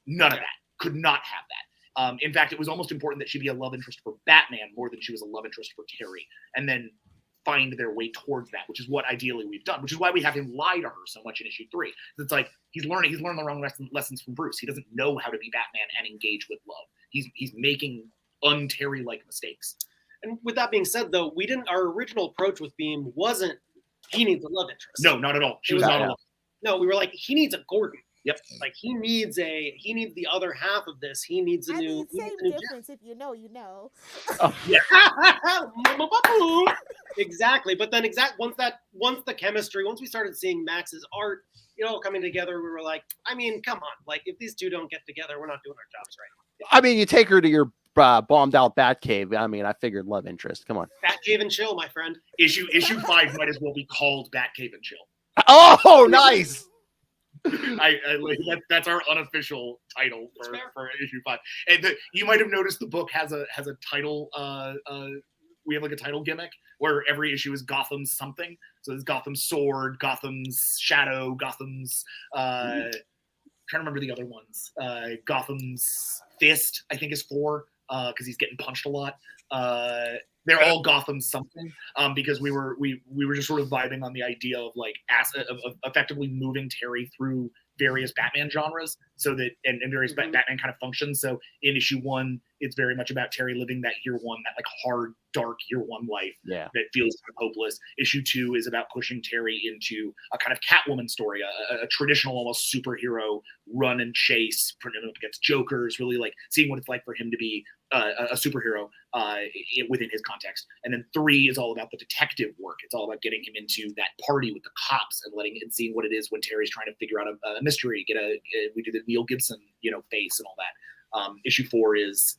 None of that. Could not have that. In fact, it was almost important that she be a love interest for Batman more than she was a love interest for Terry, and then find their way towards that, which is what ideally we've done, which is why we have him lie to her so much in issue 3. It's like he's learned the wrong lessons from Bruce. He doesn't know how to be Batman and engage with love. He's making un-Terry-like mistakes. And with that being said, though, our original approach with Beam wasn't he needs a love interest. No, not at all. She was not a love. No, we were like, he needs a Gordon. Yep. Like he needs the other half of this. He needs a new. Same difference. If you know, you know. Oh, yeah. Exactly. But then once the chemistry, once we started seeing Max's art, coming together, we were like, I mean, come on. Like, if these two don't get together, we're not doing our jobs right. I mean, you take her to your bombed out Batcave. I mean, I figured love interest. Come on. Batcave and chill, my friend. Issue 5 might as well be called Batcave and Chill. Oh, nice. That's our unofficial title for issue 5. And you might have noticed the book has a title. We have like a title gimmick where every issue is Gotham's something. So there's Gotham's Sword, Gotham's Shadow, Gotham's trying to remember the other ones. Gotham's Fist, I think, is 4 because he's getting punched a lot. They're all Gotham something because we were just sort of vibing on the idea of like of effectively moving Terry through various Batman genres, so that and various Batman kind of functions. So in issue 1, it's very much about Terry living that year 1, that like hard, dark year 1 life that feels kind of hopeless. Issue 2 is about pushing Terry into a kind of Catwoman story, a traditional almost superhero run and chase, putting him up against Jokers, really like seeing what it's like for him to be a superhero within his context. And then 3 is all about the detective work. It's all about getting him into that party with the cops and seeing what it is when Terry's trying to figure out a mystery. We do the Neil Gibson, face and all that. Issue 4 is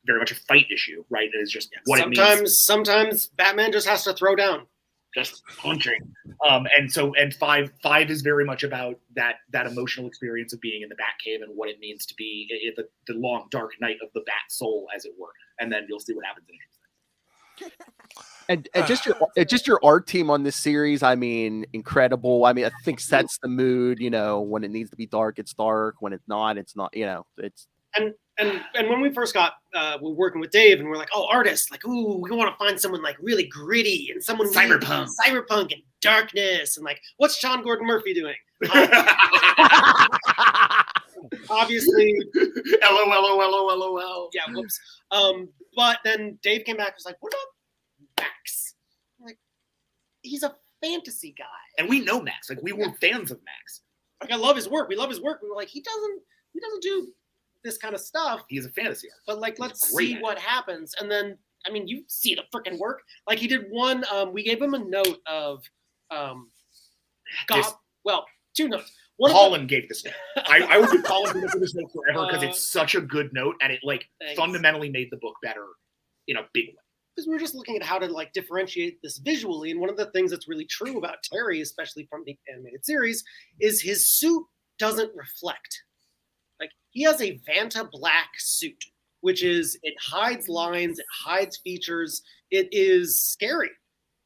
very much a fight issue, right? It is just what it means. Sometimes Batman just has to throw down. Just punching. And 5 is very much about that emotional experience of being in the Batcave and what it means to be the long, dark night of the Bat soul, as it were. And then you'll see what happens in issue 6. And just your art team on this series, I mean, incredible. I mean, I think sets the mood. You know, when it needs to be dark, it's dark. When it's not, it's not. You know, it's and when we first got we're working with Dave, and we're like, oh, artists, like, ooh, we want to find someone like really gritty and someone cyberpunk and darkness, and like, what's Sean Gordon Murphy doing? Obviously, LOL. Yeah, whoops. But then Dave came back and was like, what about Max? I'm like, he's a fantasy guy, and we know Max. Like, we were fans of Max. Like, I love his work. We love his work. We were like, he doesn't do this kind of stuff. He's a fantasy artist. But like, let's see what happens. And then, I mean, you see the freaking work. Like, he did one. We gave him a note of, two notes. Collin gave this note. I would give Collin for this note forever because it's such a good note, and it fundamentally made the book better in a big way. Because we were just looking at how to like differentiate this visually, and one of the things that's really true about Terry, especially from the animated series, is his suit doesn't reflect. Like, he has a Vanta black suit, which is, it hides lines, it hides features, it is scary.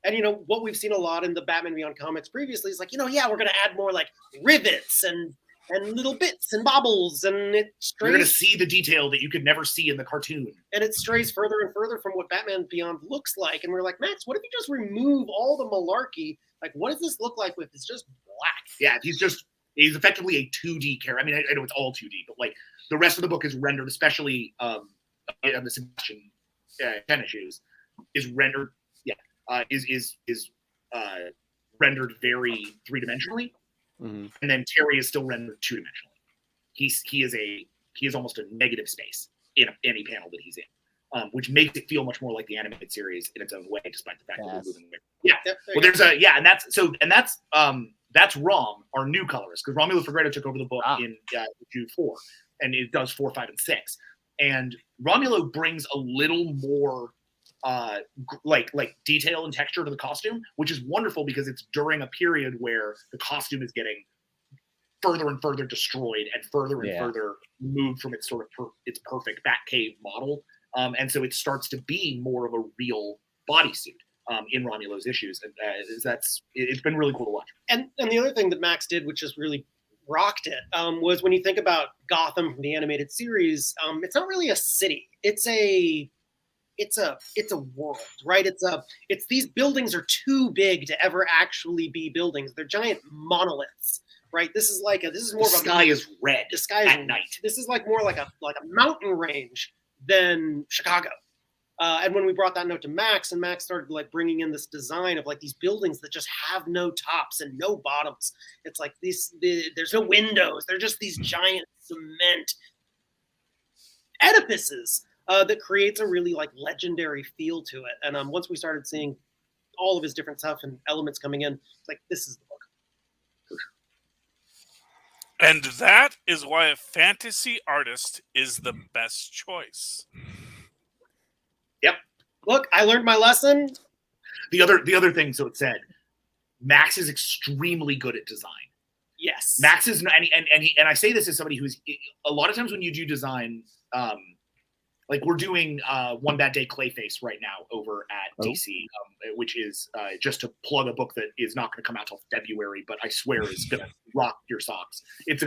And, you know, what we've seen a lot in the Batman Beyond comics previously is like, you know, yeah, we're going to add more like rivets and little bits and bobbles, and it strays. You're going to see the detail that you could never see in the cartoon. And it strays further and further from what Batman Beyond looks like. And we're like, Max, what if you just remove all the malarkey? Like, what does this look like if it's just black? Yeah, he's effectively a 2D character. I mean, I know it's all 2D, but like the rest of the book is rendered, especially on the Sebastian 10 issues, is rendered. Is rendered very 3-dimensionally, and then Terry is still rendered 2-dimensionally. He is almost a negative space in any panel that he's in, which makes it feel much more like the animated series in its own way, despite the fact that we're moving away. Yeah, well, that's Rom, our new colorist, because Romulo Fegredo took over the book in issue 4, and it does 4, 5, and 6, and Romulo brings a little more like detail and texture to the costume, which is wonderful because it's during a period where the costume is getting further and further destroyed and further and further moved from its sort of its perfect Batcave model, and so it starts to be more of a real bodysuit in Romulo's issues, and it's been really cool to watch. And the other thing that Max did, which just really rocked it, was when you think about Gotham from the animated series, it's not really a city; it's a world, right? It's these buildings are too big to ever actually be buildings. They're giant monoliths, right? This is more the sky is red. The sky is at night. This is like more like a mountain range than Chicago. And when we brought that note to Max, and Max started like bringing in this design of like these buildings that just have no tops and no bottoms. It's like there's no windows. They're just these giant cement edifices. That creates a really like legendary feel to it. And once we started seeing all of his different stuff and elements coming in, it's like, this is the book. For sure. And that is why a fantasy artist is the best choice. Yep. Look, I learned my lesson. The other thing, so it said, Max is extremely good at design. Yes. Max is, and I say this as somebody who's, a lot of times when you do design, like we're doing One Bad Day Clayface right now over at DC, which is just to plug a book that is not going to come out till February, but I swear is going to rock your socks. It's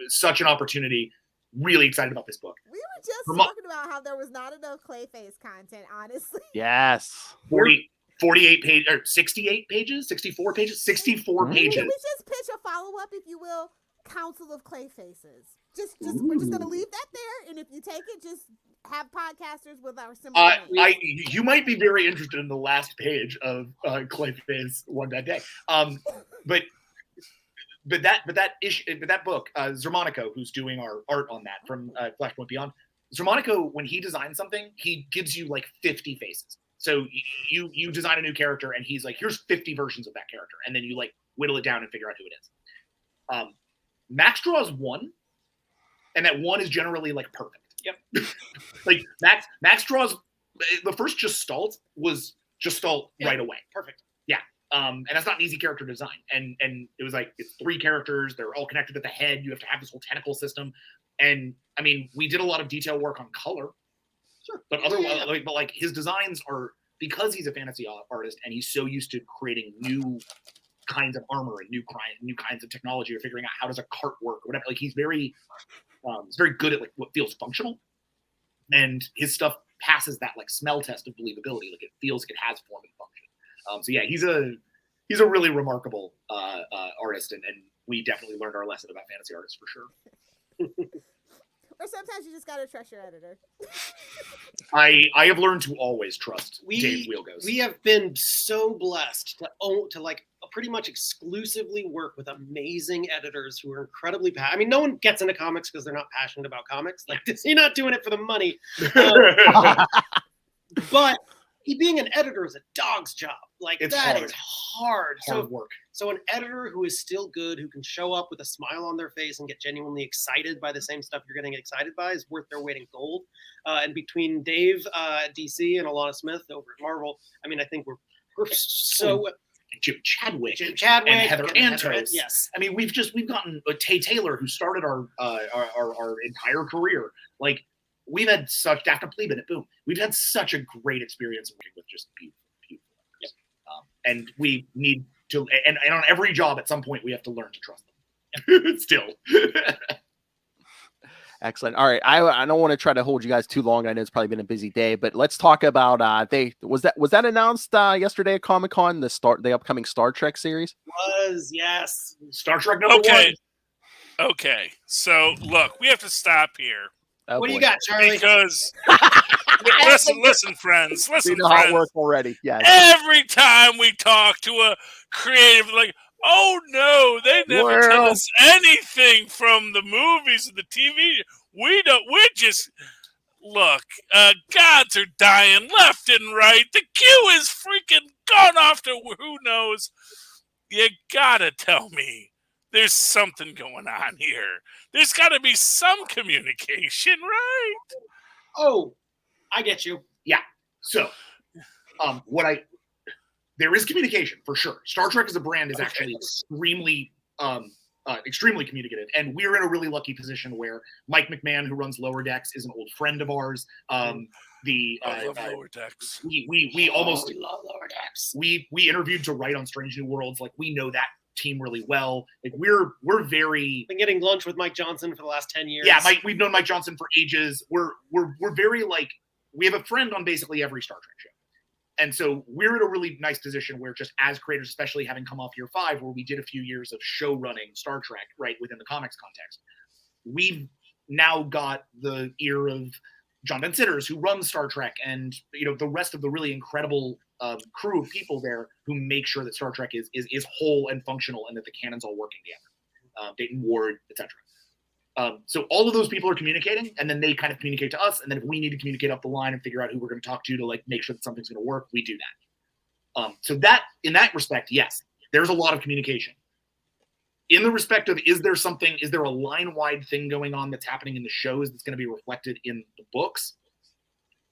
such an opportunity. Really excited about this book. We were just talking about how there was not enough Clayface content, honestly. Yes. 48 pages, or 68 pages, 64 pages, 64 pages. Can we just pitch a follow-up, if you will? Council of Clayfaces. We're just gonna leave that there, and if you take it, just have podcasters with our similar. You might be very interested in the last page of Clayface One Bad Day. But that book, Zermanico, who's doing our art on that from Flashpoint Beyond, Zermanico, when he designs something, he gives you like 50 faces. So you design a new character, and he's like, here's 50 versions of that character, and then you like whittle it down and figure out who it is. Max draws one, and that one is generally like perfect. Yep. Like Max draws the first Gestalt was Gestalt right away. Perfect. Yeah. And that's not an easy character design. And it was like, it's 3 characters. They're all connected at the head. You have to have this whole tentacle system. And I mean, we did a lot of detail work on color. Sure. But otherwise, but his designs because he's a fantasy artist and he's so used to creating new kinds of armor and new kinds of technology, or figuring out how does a cart work or whatever. Like he's very good at like what feels functional, and his stuff passes that like smell test of believability. Like it feels like it has form and function. So yeah, he's a really remarkable artist, and we definitely learned our lesson about fantasy artists for sure. Or sometimes you just gotta trust your editor. I have learned to always trust Dave Wielgos. We have been so blessed to like pretty much exclusively work with amazing editors who are incredibly passionate. I mean, no one gets into comics because they're not passionate about comics. Like, you're not doing it for the money. But being an editor is a dog's job. Like, it's hard. Hard work. So an editor who is still good, who can show up with a smile on their face and get genuinely excited by the same stuff you're getting excited by, is worth their weight in gold. And between Dave at DC and Alana Smith over at Marvel, I mean, I think we're so... Jim Chadwick, and Heather Antos. Yes, I mean we've gotten Tay Taylor, who started our entire career. Like we've had such Daphne Pleben at Boom. We've had such a great experience working with just beautiful. Yep. And we need to, and on every job at some point we have to learn to trust them. Still. Excellent. All right. I don't want to try to hold you guys too long. I know it's probably been a busy day, but let's talk about was that announced yesterday at Comic-Con, the upcoming Star Trek series? Yes. Star Trek number 1. Okay. So look, we have to stop here. Oh, what do you got, Charlie? Because listen, friends. Listen, we know how it works already. Yeah. Every time we talk to a creative, like, oh no, they never tell us anything from the movies and the TV. We're just look. Gods are dying left and right. The queue is freaking gone off to who knows. You gotta tell me there's something going on here. There's got to be some communication, right? Oh, I get you. Yeah. So, there is communication for sure. Star Trek as a brand is actually extremely communicative, and we're in a really lucky position where Mike McMahon, who runs Lower Decks, is an old friend of ours. I love Lower Decks. We almost love Lower Decks. We interviewed to write on Strange New Worlds. Like we know that team really well. Like we're very been getting lunch with Mike Johnson for the last 10 years. Yeah, we've known Mike Johnson for ages. We're very like we have a friend on basically every Star Trek show. And so we're in a really nice position where just as creators, especially having come off year 5, where we did a few years of show running Star Trek, right, within the comics context, we've now got the ear of John Van Sitters, who runs Star Trek, and the rest of the really incredible crew of people there who make sure that Star Trek is whole and functional, and that the canon's all working together. Dayton Ward, etc. So all of those people are communicating, and then they kind of communicate to us. And then if we need to communicate up the line and figure out who we're going to talk to like make sure that something's going to work, we do that. So that in that respect, yes, there's a lot of communication. In the respect of, is there a line-wide thing going on that's happening in the shows that's going to be reflected in the books?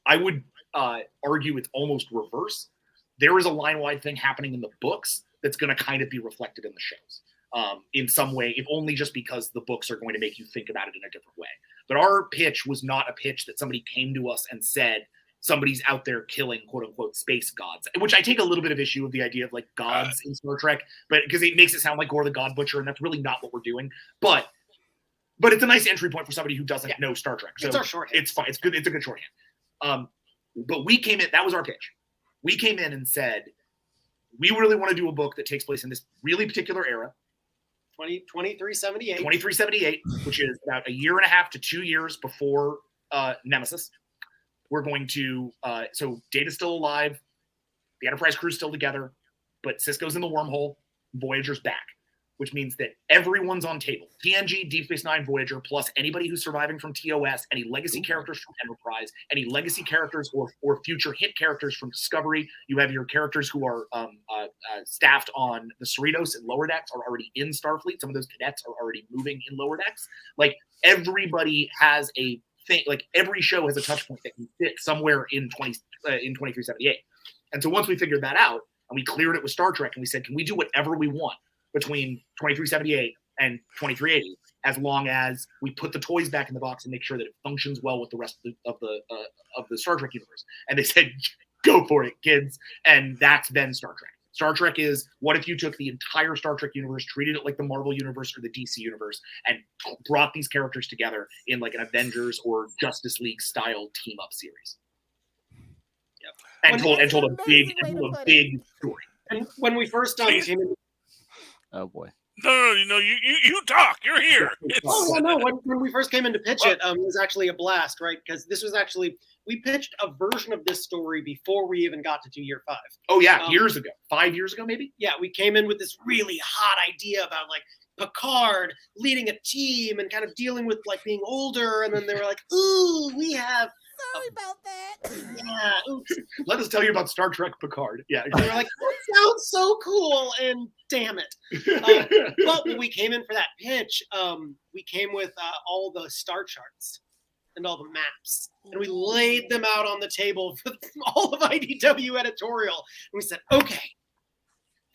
I would argue it's almost reverse. There is a line-wide thing happening in the books that's going to kind of be reflected in the shows. In some way, if only just because the books are going to make you think about it in a different way. But our pitch was not a pitch that somebody came to us and said, somebody's out there killing quote unquote space gods, which I take a little bit of issue with the idea of like gods in Star Trek, but because it makes it sound like Gore the God Butcher, and that's really not what we're doing. But it's a nice entry point for somebody who doesn't know Star Trek. So it's our shorthand. It's fine. It's good. It's a good shorthand. But we came in, that was our pitch. We came in and said, we really want to do a book that takes place in this really particular era. 2378, which is about a year and a half to 2 years before Nemesis. We're going to so Data's still alive, the Enterprise crew's still together, but Cisco's in the wormhole, Voyager's back, which means that everyone's on table. TNG, Deep Space Nine, Voyager, plus anybody who's surviving from TOS, any legacy characters from Enterprise, any legacy characters or future hit characters from Discovery. You have your characters who are staffed on the Cerritos and Lower Decks are already in Starfleet. Some of those cadets are already moving in Lower Decks. Like everybody has a thing. Like every show has a touch point that can fit somewhere in 2378. And so once we figured that out and we cleared it with Star Trek, and we said, can we do whatever we want between 2378 and 2380, as long as we put the toys back in the box and make sure that it functions well with the rest of the Star Trek universe? And they said, go for it, kids. And that's been Star Trek. Star Trek is, what if you took the entire Star Trek universe, treated it like the Marvel universe or the DC universe, and brought these characters together in like an Avengers or Justice League style team up series. Yep. And told a big story. And when we first came in, oh boy. No, you talk. You're here. When we first came in to pitch it, it was actually a blast, right? Because this was actually, we pitched a version of this story before we even got to year 5. Oh yeah, years ago, 5 years ago, maybe. Yeah, we came in with this really hot idea about like Picard leading a team and kind of dealing with like being older, and then they were like, "Ooh, we have." Sorry about that. Yeah. Oops. Let us tell you about Star Trek Picard. Yeah. And they're like, that sounds so cool, and damn it. But when we came in for that pitch, we came with all the star charts and all the maps, and we laid them out on the table for all of IDW editorial. And we said, okay,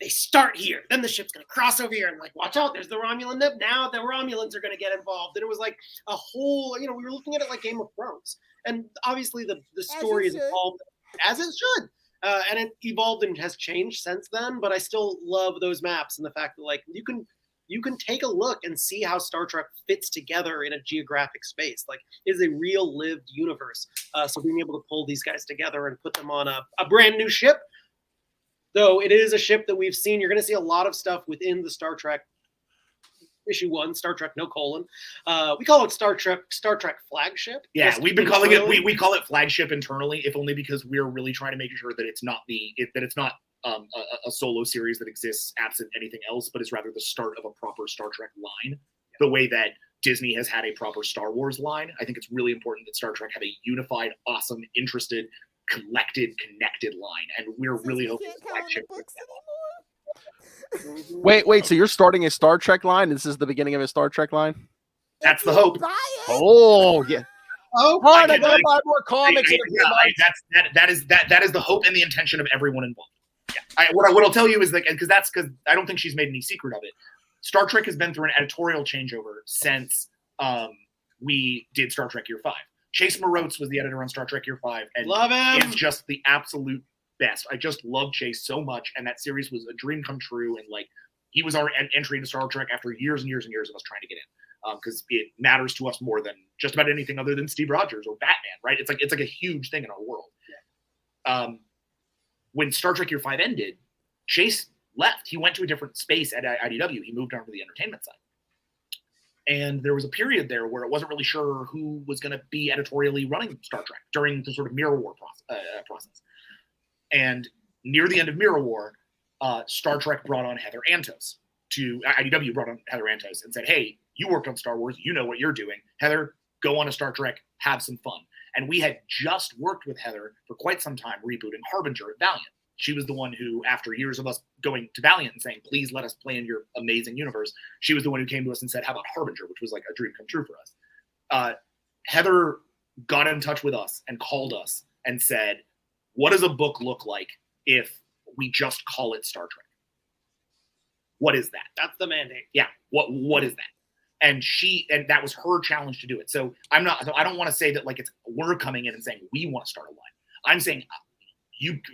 they start here. Then the ship's going to cross over here. And like, watch out, there's the Romulan nip. Now the Romulans are going to get involved. And it was like a whole, we were looking at it like Game of Thrones. And obviously the story is evolved as it should. And it evolved and has changed since then. But I still love those maps and the fact that like you can take a look and see how Star Trek fits together in a geographic space. Like, it is a real lived universe. So being able to pull these guys together and put them on a brand new ship, though it is a ship that we've seen, you're going to see a lot of stuff within the Star Trek issue 1, Star Trek No Colon. We call it Star Trek Flagship. Yeah, we've been calling it. We call it Flagship internally, if only because we're really trying to make sure that it's not a solo series that exists absent anything else, but it's rather the start of a proper Star Trek line. The way that Disney has had a proper Star Wars line, I think it's really important that Star Trek have a unified, awesome, interested, collected, connected line, and we're really hoping Flagship. Wait. So you're starting a Star Trek line? This is the beginning of a Star Trek line? That's the hope. Oh yeah. Oh, I gotta buy more comics. That is the hope and the intention of everyone involved. Yeah. What I'll tell you is because I don't think she's made any secret of it. Star Trek has been through an editorial changeover since we did Star Trek Year 5. Chase Moritz was the editor on Star Trek Year 5, and love him. Is just the absolute best. I just love Chase so much, and that series was a dream come true. And like, he was our entry into Star Trek after years and years and years of us trying to get in, because it matters to us more than just about anything other than Steve Rogers or Batman, right? It's like a huge thing in our world. Yeah. When Star Trek Year 5 ended, Chase left. He went to a different space at IDW. He moved on to the entertainment side. And there was a period there where it wasn't really sure who was going to be editorially running Star Trek during the sort of Mirror War process. And near the end of Mirror War, Star Trek brought on Heather Antos IDW brought on Heather Antos and said, hey, you worked on Star Wars. You know what you're doing. Heather, go on to Star Trek. Have some fun. And we had just worked with Heather for quite some time rebooting Harbinger at Valiant. She was the one who, after years of us going to Valiant and saying, please let us play in your amazing universe, she was the one who came to us and said, how about Harbinger, which was like a dream come true for us. Heather got in touch with us and called us and said, what does a book look like if we just call it Star Trek? What is that? That's the mandate. Yeah. What is that? And that was her challenge to do it. So I don't want to say that like we're coming in and saying we want to start a line. I'm saying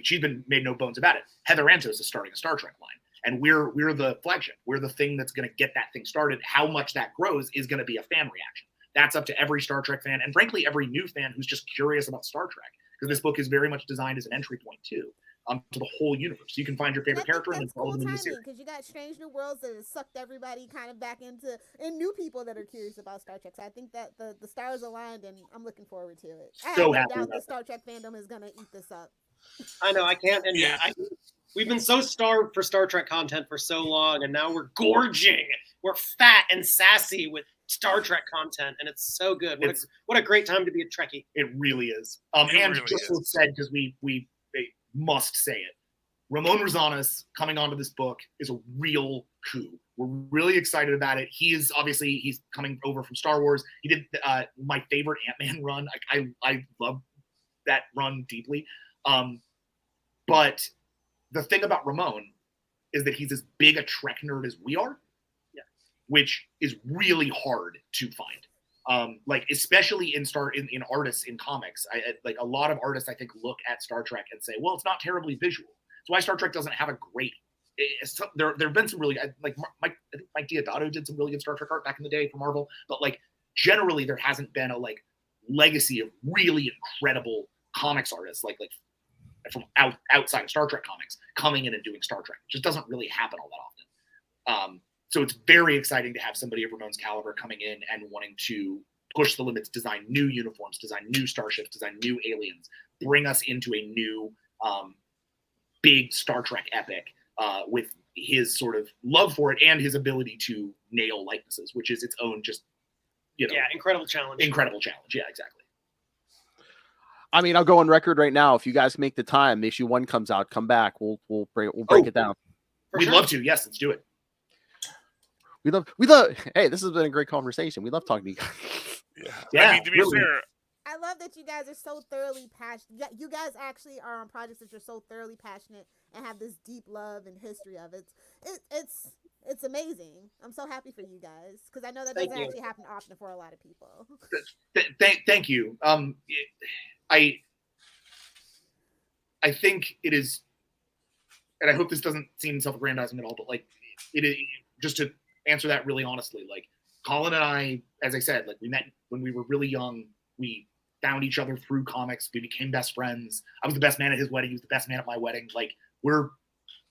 she's been made no bones about it. Heather Antos is starting a Star Trek line, and we're the flagship. We're the thing that's going to get that thing started. How much that grows is going to be a fan reaction. That's up to every Star Trek fan, and frankly, every new fan who's just curious about Star Trek, because this book is very much designed as an entry point too, to the whole universe. You can find your favorite character and then follow them in the series. Because you got Strange New Worlds that has sucked everybody kind of back into, and new people that are curious about Star Trek. So I think that the stars aligned, and I'm looking forward to it. So I happy doubt the Star Trek fandom is going to eat this up. I know, I can't. And we've been so starved for Star Trek content for so long, and now we're gorging. We're fat and sassy with Star Trek content, and it's so good. What a great time to be a Trekkie. It really is. And really just so said, because we must say it, Ramon Rosanas coming onto this book is a real coup. We're really excited about it. He's coming over from Star Wars. He did my favorite Ant-Man run. I love that run deeply. But the thing about Ramon is that he's as big a Trek nerd as we are, which is really hard to find. Like especially in artists in comics, like a lot of artists I think look at Star Trek and say, well, it's not terribly visual. That's why Star Trek doesn't have a great. There have been some really like I think Mike Deodato did some really good Star Trek art back in the day for Marvel, but like generally there hasn't been a like legacy of really incredible comics artists like from outside of Star Trek comics coming in and doing Star Trek. It just doesn't really happen all that often. So it's very exciting to have somebody of Ramon's caliber coming in and wanting to push the limits, design new uniforms, design new starships, design new aliens, bring us into a new big Star Trek epic with his sort of love for it and his ability to nail likenesses, which is its own just, incredible challenge. Incredible challenge. Yeah, exactly. I mean, I'll go on record right now. If you guys make the time, issue 1 comes out, come back. We'll break it down. We'd love to. Yes, let's do it. We love. Hey, this has been a great conversation. We love talking to you guys. Yeah. I mean, to be fair, I love that you guys are so thoroughly passionate. You guys actually are on projects that you're so thoroughly passionate and have this deep love and history of it. It's amazing. I'm so happy for you guys because I know that doesn't actually happen often for a lot of people. Thank you. I think it is, and I hope this doesn't seem self-aggrandizing at all, but like it is, just to answer that really honestly, like Colin and I, as I said, like we met when we were really young. We found each other through comics. We became best friends. I was the best man at his wedding. He was the best man at my wedding. Like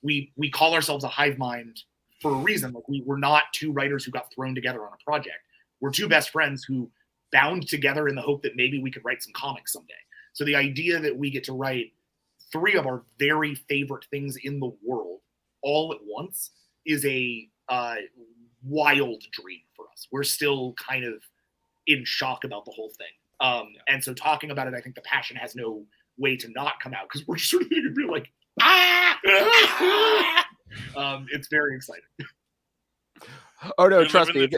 we call ourselves a hive mind for a reason. Like we're not two writers who got thrown together on a project. We're two best friends who bound together in the hope that maybe we could write some comics someday. So the idea that we get to write 3 of our very favorite things in the world all at once is a wild dream for us. We're still kind of in shock about the whole thing. And so talking about it, I think the passion has no way to not come out because we're just sort of going to be like, it's very exciting. Oh no, trust me.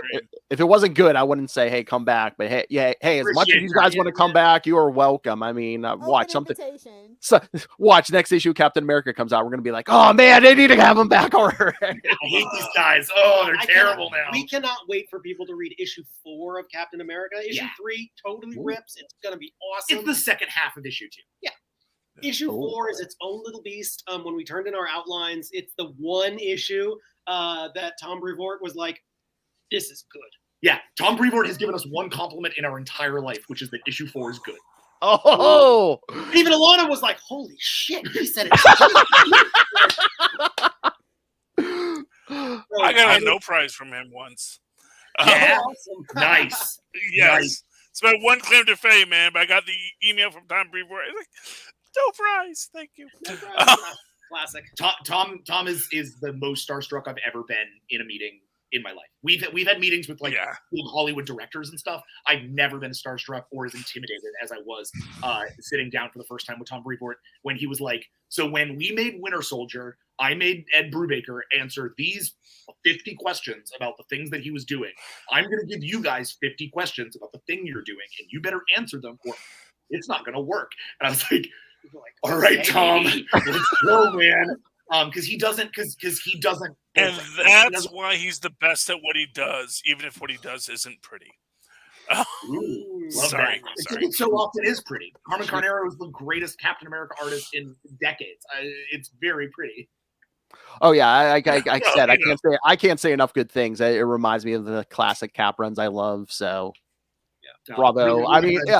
If it wasn't good, I wouldn't say, "Hey, come back." But hey, as much as you guys want to come back, you are welcome. I mean, watch something. So, watch next issue. Captain America comes out. We're gonna be like, "Oh man, they need to have him back already." I hate these guys. Oh, they're terrible now. We cannot wait for people to read issue 4 of Captain America. Issue 3 totally rips. It's gonna be awesome. It's the second half of issue 2. Yeah. Issue 4 is its own little beast. When we turned in our outlines, it's the one issue that Tom Brevoort was like, this is good. Yeah, Tom Brevoort has given us one compliment in our entire life, which is that issue 4 is good. Oh! Even Alana was like, holy shit, he said it. I got a no prize from him once. Yeah, awesome. Nice. Yes. Nice. It's my one claim to fame, man, but I got the email from Tom Brevoort. Like, no prize. Thank you. Classic. Tom is the most starstruck I've ever been in a meeting in my life. We've had meetings with big Hollywood directors and stuff. I've never been starstruck or as intimidated as I was sitting down for the first time with Tom Brevoort when he was like, so when we made Winter Soldier, I made Ed Brubaker answer these 50 questions about the things that he was doing. I'm going to give you guys 50 questions about the thing you're doing, and you better answer them or it's not going to work. And I was like, all right, Tom, let's go, man. Because he doesn't. And that's why he's the best at what he does, even if what he does isn't pretty. Ooh, sorry. It so often is pretty. Carmen Carnero is the greatest Captain America artist in decades. It's very pretty. Oh yeah, I can't say enough good things. It reminds me of the classic Cap runs I love. So, bravo. Really, I mean, yeah.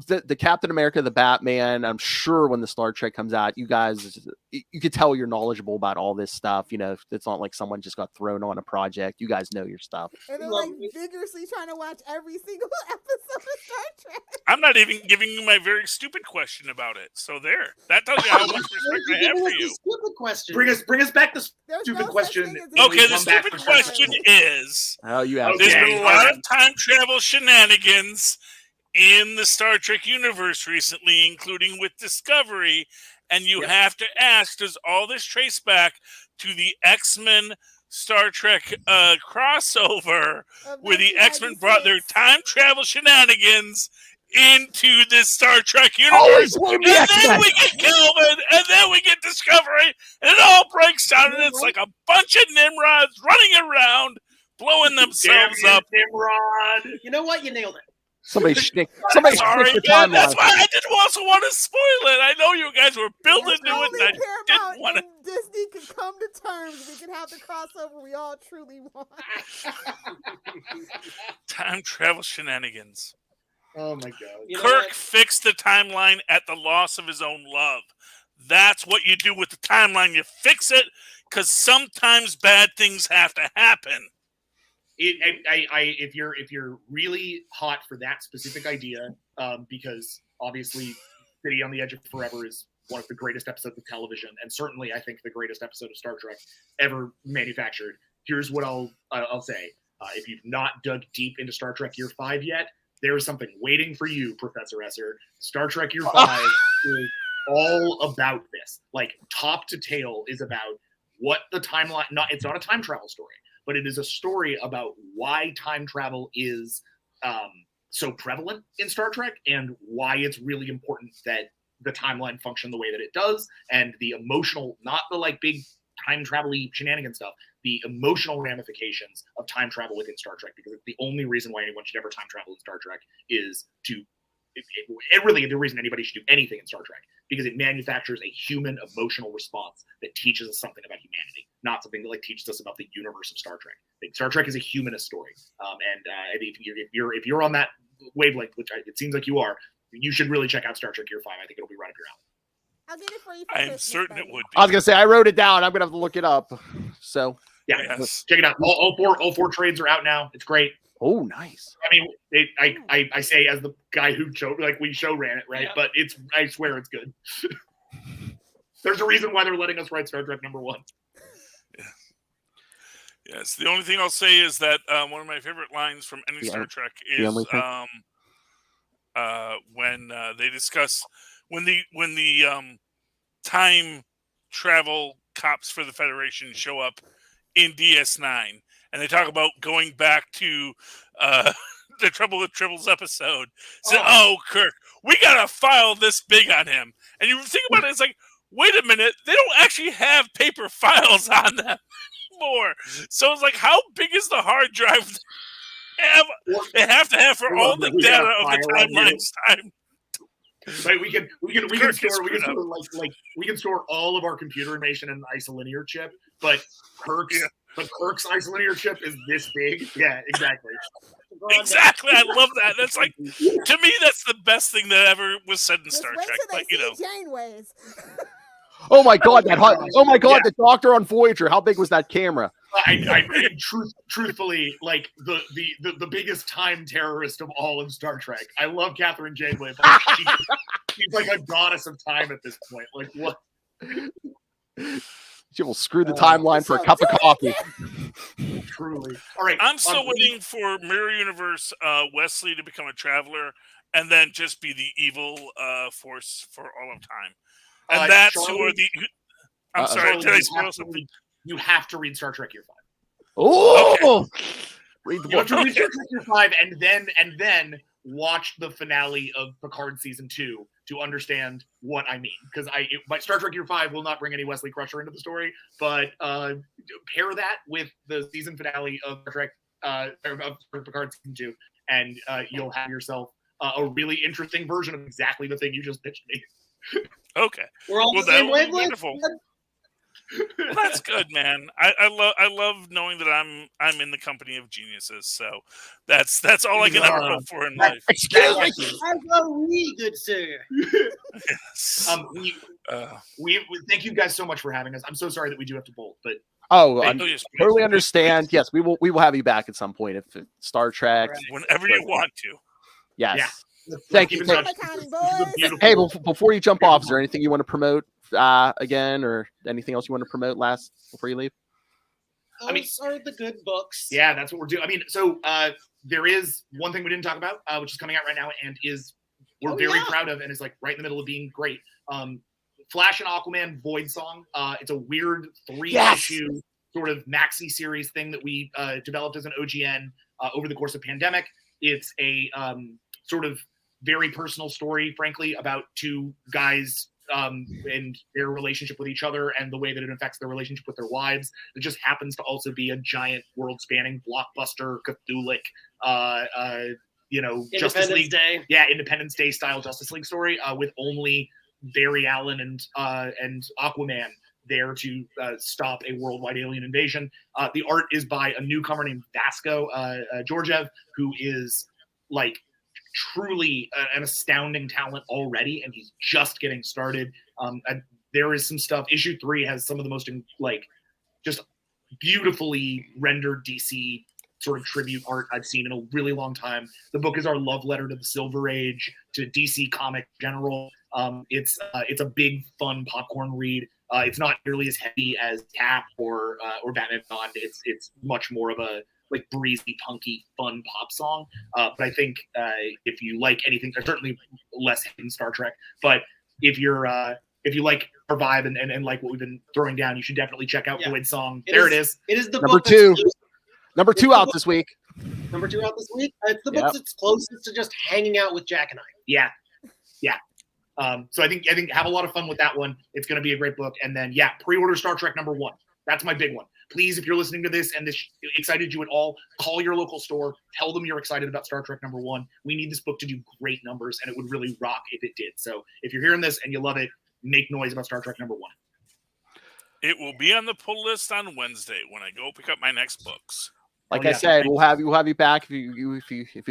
The Captain America, the Batman, I'm sure when the Star Trek comes out, you guys, you could tell you're knowledgeable about all this stuff. You know, it's not like someone just got thrown on a project. You guys know your stuff. And they're like vigorously trying to watch every single episode of Star Trek. I'm not even giving you my very stupid question about it. So there, that tells you how much respect I have for you. Stupid question. Bring us back to stupid question. Okay, the stupid question is: you have there's been a lot of time travel shenanigans in the Star Trek universe recently, including with Discovery, and you have to ask, does all this trace back to the X-Men Star Trek crossover where the X-Men brought their time travel shenanigans into this Star Trek universe? And then we get Kelvin, and then we get Discovery, and it all breaks down, and it's like a bunch of Nimrods running around blowing themselves up. Nimrod. You know what? You nailed it. Somebody stick Sorry, the man, timeline. that's why I didn't also want to spoil it. I know you guys were building to it, Only and I didn't want to. Disney can come to terms. We can have the crossover we all truly want. Time travel shenanigans. Oh my god! You know Kirk what? fixed the timeline at the loss of his own love. That's what you do with the timeline. You fix it because sometimes bad things have to happen. If you're really hot for that specific idea, because obviously City on the Edge of Forever is one of the greatest episodes of television, and certainly I think the greatest episode of Star Trek ever manufactured. Here's what I'll say: if you've not dug deep into Star Trek Year 5 yet, there is something waiting for you, Professor Esser. Star Trek Year 5 is all about this, like top to tail, is about what the timeline. It's not a time travel story, but it is a story about why time travel is so prevalent in Star Trek and why it's really important that the timeline function the way that it does, and the emotional, not the like big time travel-y shenanigan stuff, the emotional ramifications of time travel within Star Trek, because it's the only reason why anyone should ever time travel in Star Trek is to really the reason anybody should do anything in Star Trek, because it manufactures a human emotional response that teaches us something about humanity, not something that like teaches us about the universe of Star Trek. Like, Star Trek is a humanist story, and if you're on that wavelength, which it seems like you are, you should really check out Star Trek Year 5. I think it'll be right up your alley. I'll get it for you. For I am Christmas, certain buddy. it would be. I was gonna say I wrote it down. I'm gonna have to look it up. So Yeah, Yes. check it out. All four trades are out now. It's great. oh, nice. I mean, I say as the guy who we show ran it, right? Yeah. But I swear it's good. There's a reason why they're letting us write Star Trek #1. Yes. The only thing I'll say is that one of my favorite lines from any Star Trek is when they discuss when the time travel cops for the Federation show up in DS9, and they talk about going back to the Trouble with Tribbles episode. Say, oh, Kirk, we got a file this big on him. And you think about it, it's like, wait a minute, they don't actually have paper files on them anymore. So it's like, how big is the hard drive they have to have for all the data of the timeline's time? Right, we can store all of our computer information in an isolinear chip, but Kirk's isolinear chip is this big. Yeah, exactly. Exactly, I love that. That's like, to me, that's the best thing that ever was said in Just Star wait Trek. till they But you know, see Janeway's. Oh my god, the doctor on Voyager. How big was that camera? I truthfully, like the biggest time terrorist of all in Star Trek. I love Catherine Janeway, but she's like a goddess of time at this point. Like, what? She will screw the timeline for a cup of coffee. Truly. All right. I'm still waiting for Mirror Universe Wesley to become a traveler and then just be the evil force for all of time. And that's Charlie, who are the. I'm sorry, Charlie, did I spoil something? You have to read Star Trek Year 5. Oh, read the You have book. to read Star Trek Year 5 and then watch the finale of Picard season 2 to understand what I mean. Because Star Trek Year 5 will not bring any Wesley Crusher into the story, but pair that with the season finale of Star Trek of Picard season 2, and you'll have yourself a really interesting version of exactly the thing you just pitched me. Okay. We're all Well, the that same would be wavelength. wonderful. Well, that's good, man. I love knowing that I'm in the company of geniuses. So that's all I can ever hope for in life. Excuse me. As are we, good sir. Yes. We thank you guys so much for having us. I'm so sorry that we do have to bolt, but I yes, totally understand. Yes, we will have you back at some point if Star Trek. whenever you want to. Yes. Yeah. Thank you. Keep in touch. Hey, before you jump off, is there anything you want to promote again, or anything else you want to promote before you leave? Those are the good books. Yeah, that's what we're doing. I mean, so there is one thing we didn't talk about, which is coming out right now, and we're very proud of, and is like right in the middle of being great. Flash and Aquaman Voidsong. It's a weird 3-issue sort of maxi series thing that we developed as an OGN over the course of pandemic. It's a sort of very personal story, frankly, about two guys and their relationship with each other and the way that it affects their relationship with their wives. It just happens to also be a giant world-spanning blockbuster Cthulhic, Justice League Day. Yeah, Independence Day style Justice League story with only Barry Allen and Aquaman there to stop a worldwide alien invasion. The art is by a newcomer named Vasco Georgiev, who is like truly an astounding talent already, and he's just getting started. There is some stuff. Issue 3 has some of the most just beautifully rendered DC sort of tribute art I've seen in a really long time. The book is our love letter to the Silver Age, to DC comic general. It's a big, fun popcorn read. It's not nearly as heavy as Cap or Batman Beyond. It's much more of a like breezy, punky, fun pop song. But I think if you like anything, certainly less in Star Trek, but if you like our vibe and like what we've been throwing down, you should definitely check out Voidsong. It is the number two. Number 2 out this week. Number 2 out this week. It's the book that's closest to just hanging out with Jack and I. Yeah. So I think have a lot of fun with that one. It's going to be a great book. And then pre-order Star Trek number 1. That's my big one. Please, if you're listening to this and this excited you at all, call your local store. Tell them you're excited about Star Trek number 1. We need this book to do great numbers, and it would really rock if it did. So if you're hearing this and you love it, make noise about Star Trek number 1. It will be on the pull list on Wednesday when I go pick up my next books. Like I said, we'll have you back if you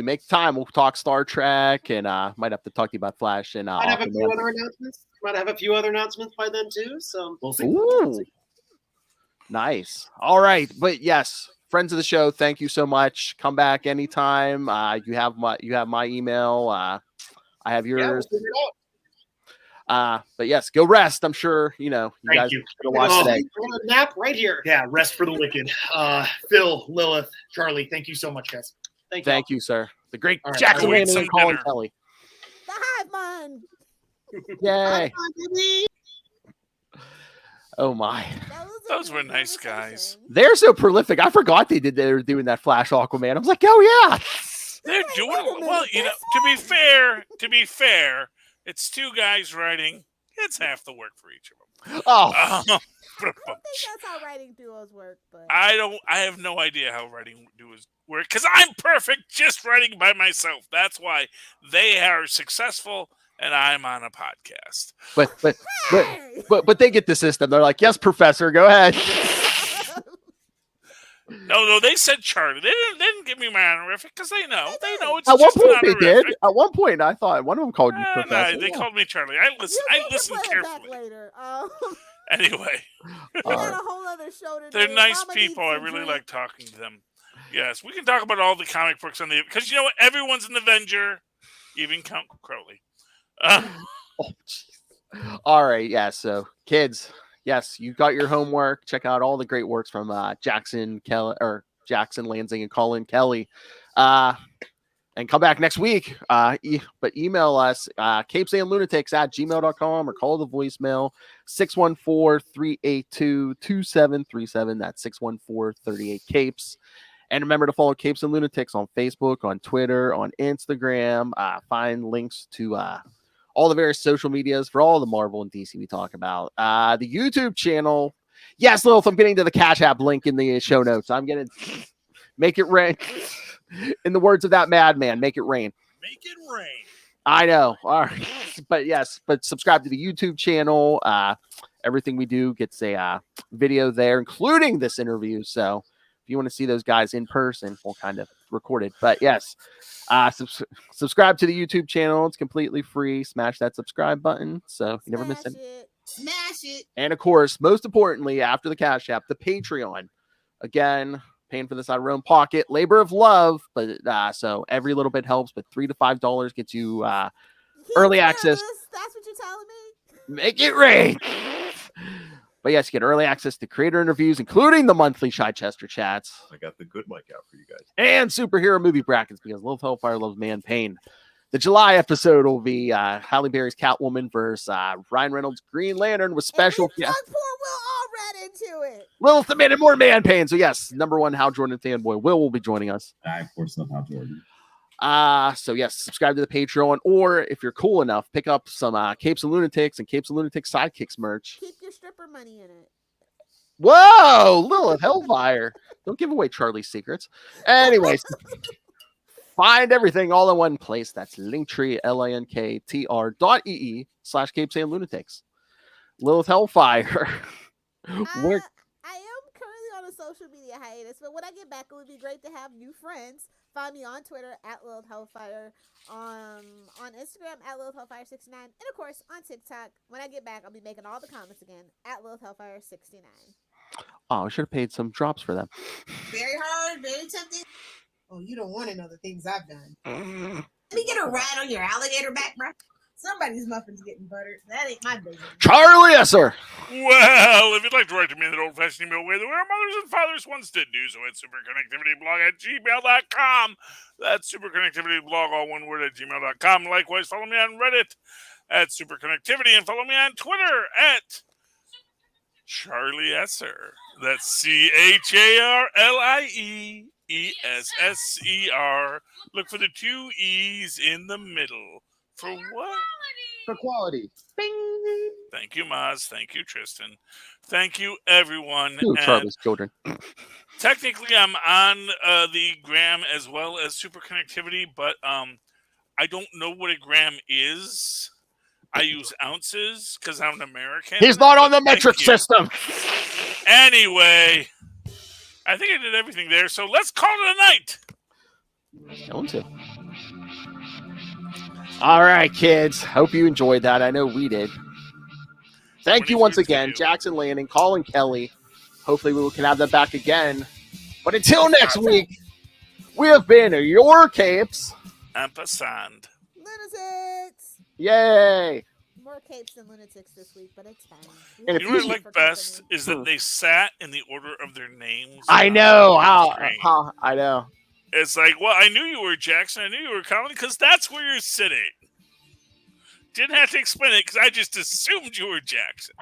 make time. We'll talk Star Trek, and might have to talk to you about Flash and. Might have a few other announcements. Might have a few other announcements by then too. So we'll see. Ooh. Nice. All right, but yes, friends of the show, thank you so much. Come back anytime. You have my email. I have yours. We'll figure it out. But yes, go rest. I'm sure you guys are gonna watch today. We're gonna nap right here. Yeah, rest for the wicked. Phil, Lilith, Charlie, thank you so much, guys. Thank you, sir. The great All right, Jackson Landing and Colin dinner. Kelly. The hive mind. Yay! Oh my. Those were nice guys. They're so prolific. I forgot they were doing that Flash Aquaman. I was like, oh yeah. They're doing well. To be fair, it's 2 guys writing. It's half the work for each of them. Oh. I don't think that's how writing duos work, but I have no idea how writing duos work because I'm perfect just writing by myself. That's why they are successful and I'm on a podcast. But they get the system. They're like, yes, professor, go ahead. No, they said Charlie. They didn't give me my honorific because they know it's At one just point an they did. honorific. At one point, I thought one of them called you No, professor. they called me Charlie. I listen put it back carefully. later. Anyway, We got a whole other show today. they're nice Mama people. I needs a really drink. like talking to them. Yes, we can talk about all the comic books on the because you know what? Everyone's an Avenger, even Count Crowley. Oh, jeez. All right, yeah. So, kids, yes, you got your homework. Check out all the great works from Jackson, Lanzig, and Colin Kelly. And come back next week. But email us, CapesandLunatics@gmail.com, or call the voicemail 614-382-2737. That's 614-38-CAPES. And remember to follow Capes and Lunatics on Facebook, on Twitter, on Instagram. Find links to all the various social medias for all the Marvel and DC we talk about. The YouTube channel. Yes, Lilith, I'm getting to the Cash App link in the show notes. I'm going to make it rain. In the words of that madman, make it rain. Make it rain. I know. All right. But subscribe to the YouTube channel. Everything we do gets a video there, including this interview. So if you want to see those guys in person, we'll kind of record it. But yes, subscribe to the YouTube channel. It's completely free. Smash that subscribe button so you never miss it. Smash it. And of course, most importantly, after the Cash App, the Patreon. Again, paying for this out of our own pocket, labor of love. But so every little bit helps. But $3 to $5 gets you early access. That's what you're telling me. Make it rain. But yes, you get early access to creator interviews, including the monthly Chichester chats. I got the good mic out for you guys. And superhero movie brackets because Love Hellfire loves Man Pain. The July episode will be Halle Berry's Catwoman versus Ryan Reynolds' Green Lantern with special. And poor Will all read into it. Lilith the Man and more Man Pain. So yes, #1 Hal Jordan fanboy Will be joining us. I of course love Hal Jordan. So yes, subscribe to the Patreon, or if you're cool enough, pick up some Capes and Lunatics and Capes and Lunatics Sidekicks merch. Keep your stripper money in it. Whoa, Lilith Hellfire. Don't give away Charlie's secrets. Anyways, find everything all in one place. That's Linktree, linktr.ee/CapesandLunatics. Lilith Hellfire. I am currently on a social media hiatus, but when I get back, it would be great to have new friends. Find me on Twitter at Lilith Hellfire, on Instagram at Lilith Hellfire69, and of course on TikTok. When I get back, I'll be making all the comments again at Lilith Hellfire69. Oh, I should have paid some drops for them. Very hard, very tempting. Oh, you don't want to know the things I've done. Let me get a ride on your alligator back, bro. Somebody's muffin's getting buttered. That ain't my business. Charlie, yes, sir. Well, if you'd like to write to me in that old-fashioned email way that our mothers and fathers once did, do so at superconnectivityblog@gmail.com. That's superconnectivityblog, all one word, @gmail.com. Likewise, follow me on Reddit at superconnectivity, and follow me on Twitter at Charlie Esser. That's CharlieEsser. Look for the 2 E's in the middle. For what? For quality. Bing. Thank you, Maz. Thank you, Tristan. Thank you, everyone. Ooh, Charlie's children. Technically, I'm on the gram as well as Super Connectivity, but I don't know what a gram is. I use ounces because I'm an American. He's not on the metric system. Anyway, I think I did everything there, so let's call it a night. Going to. All right, kids. Hope you enjoyed that. I know we did. Thank you once again, Jackson Landing, Colin Kelly. Hopefully we can have them back again. But until next week, we have been your Capes. Ampersand. Lunatics! Yay! More Capes than Lunatics this week, but it's fine. And You know what I like best is that they sat in the order of their names. I know. How I know. It's like, well, I knew you were Jackson. I knew you were Colin because that's where you're sitting. Didn't have to explain it because I just assumed you were Jackson.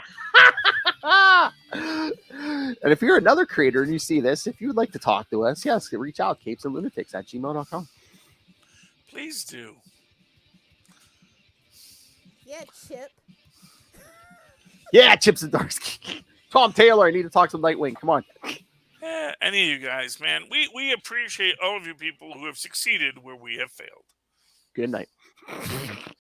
And if you're another creator and you see this, if you would like to talk to us, yes, reach out, CapesandLunatics@gmail.com. Please do. Yeah, Chip. Yeah, Chips and Darsky. Tom Taylor, I need to talk to Nightwing. Come on. Yeah, any of you guys, man. We appreciate all of you people who have succeeded where we have failed. Good night.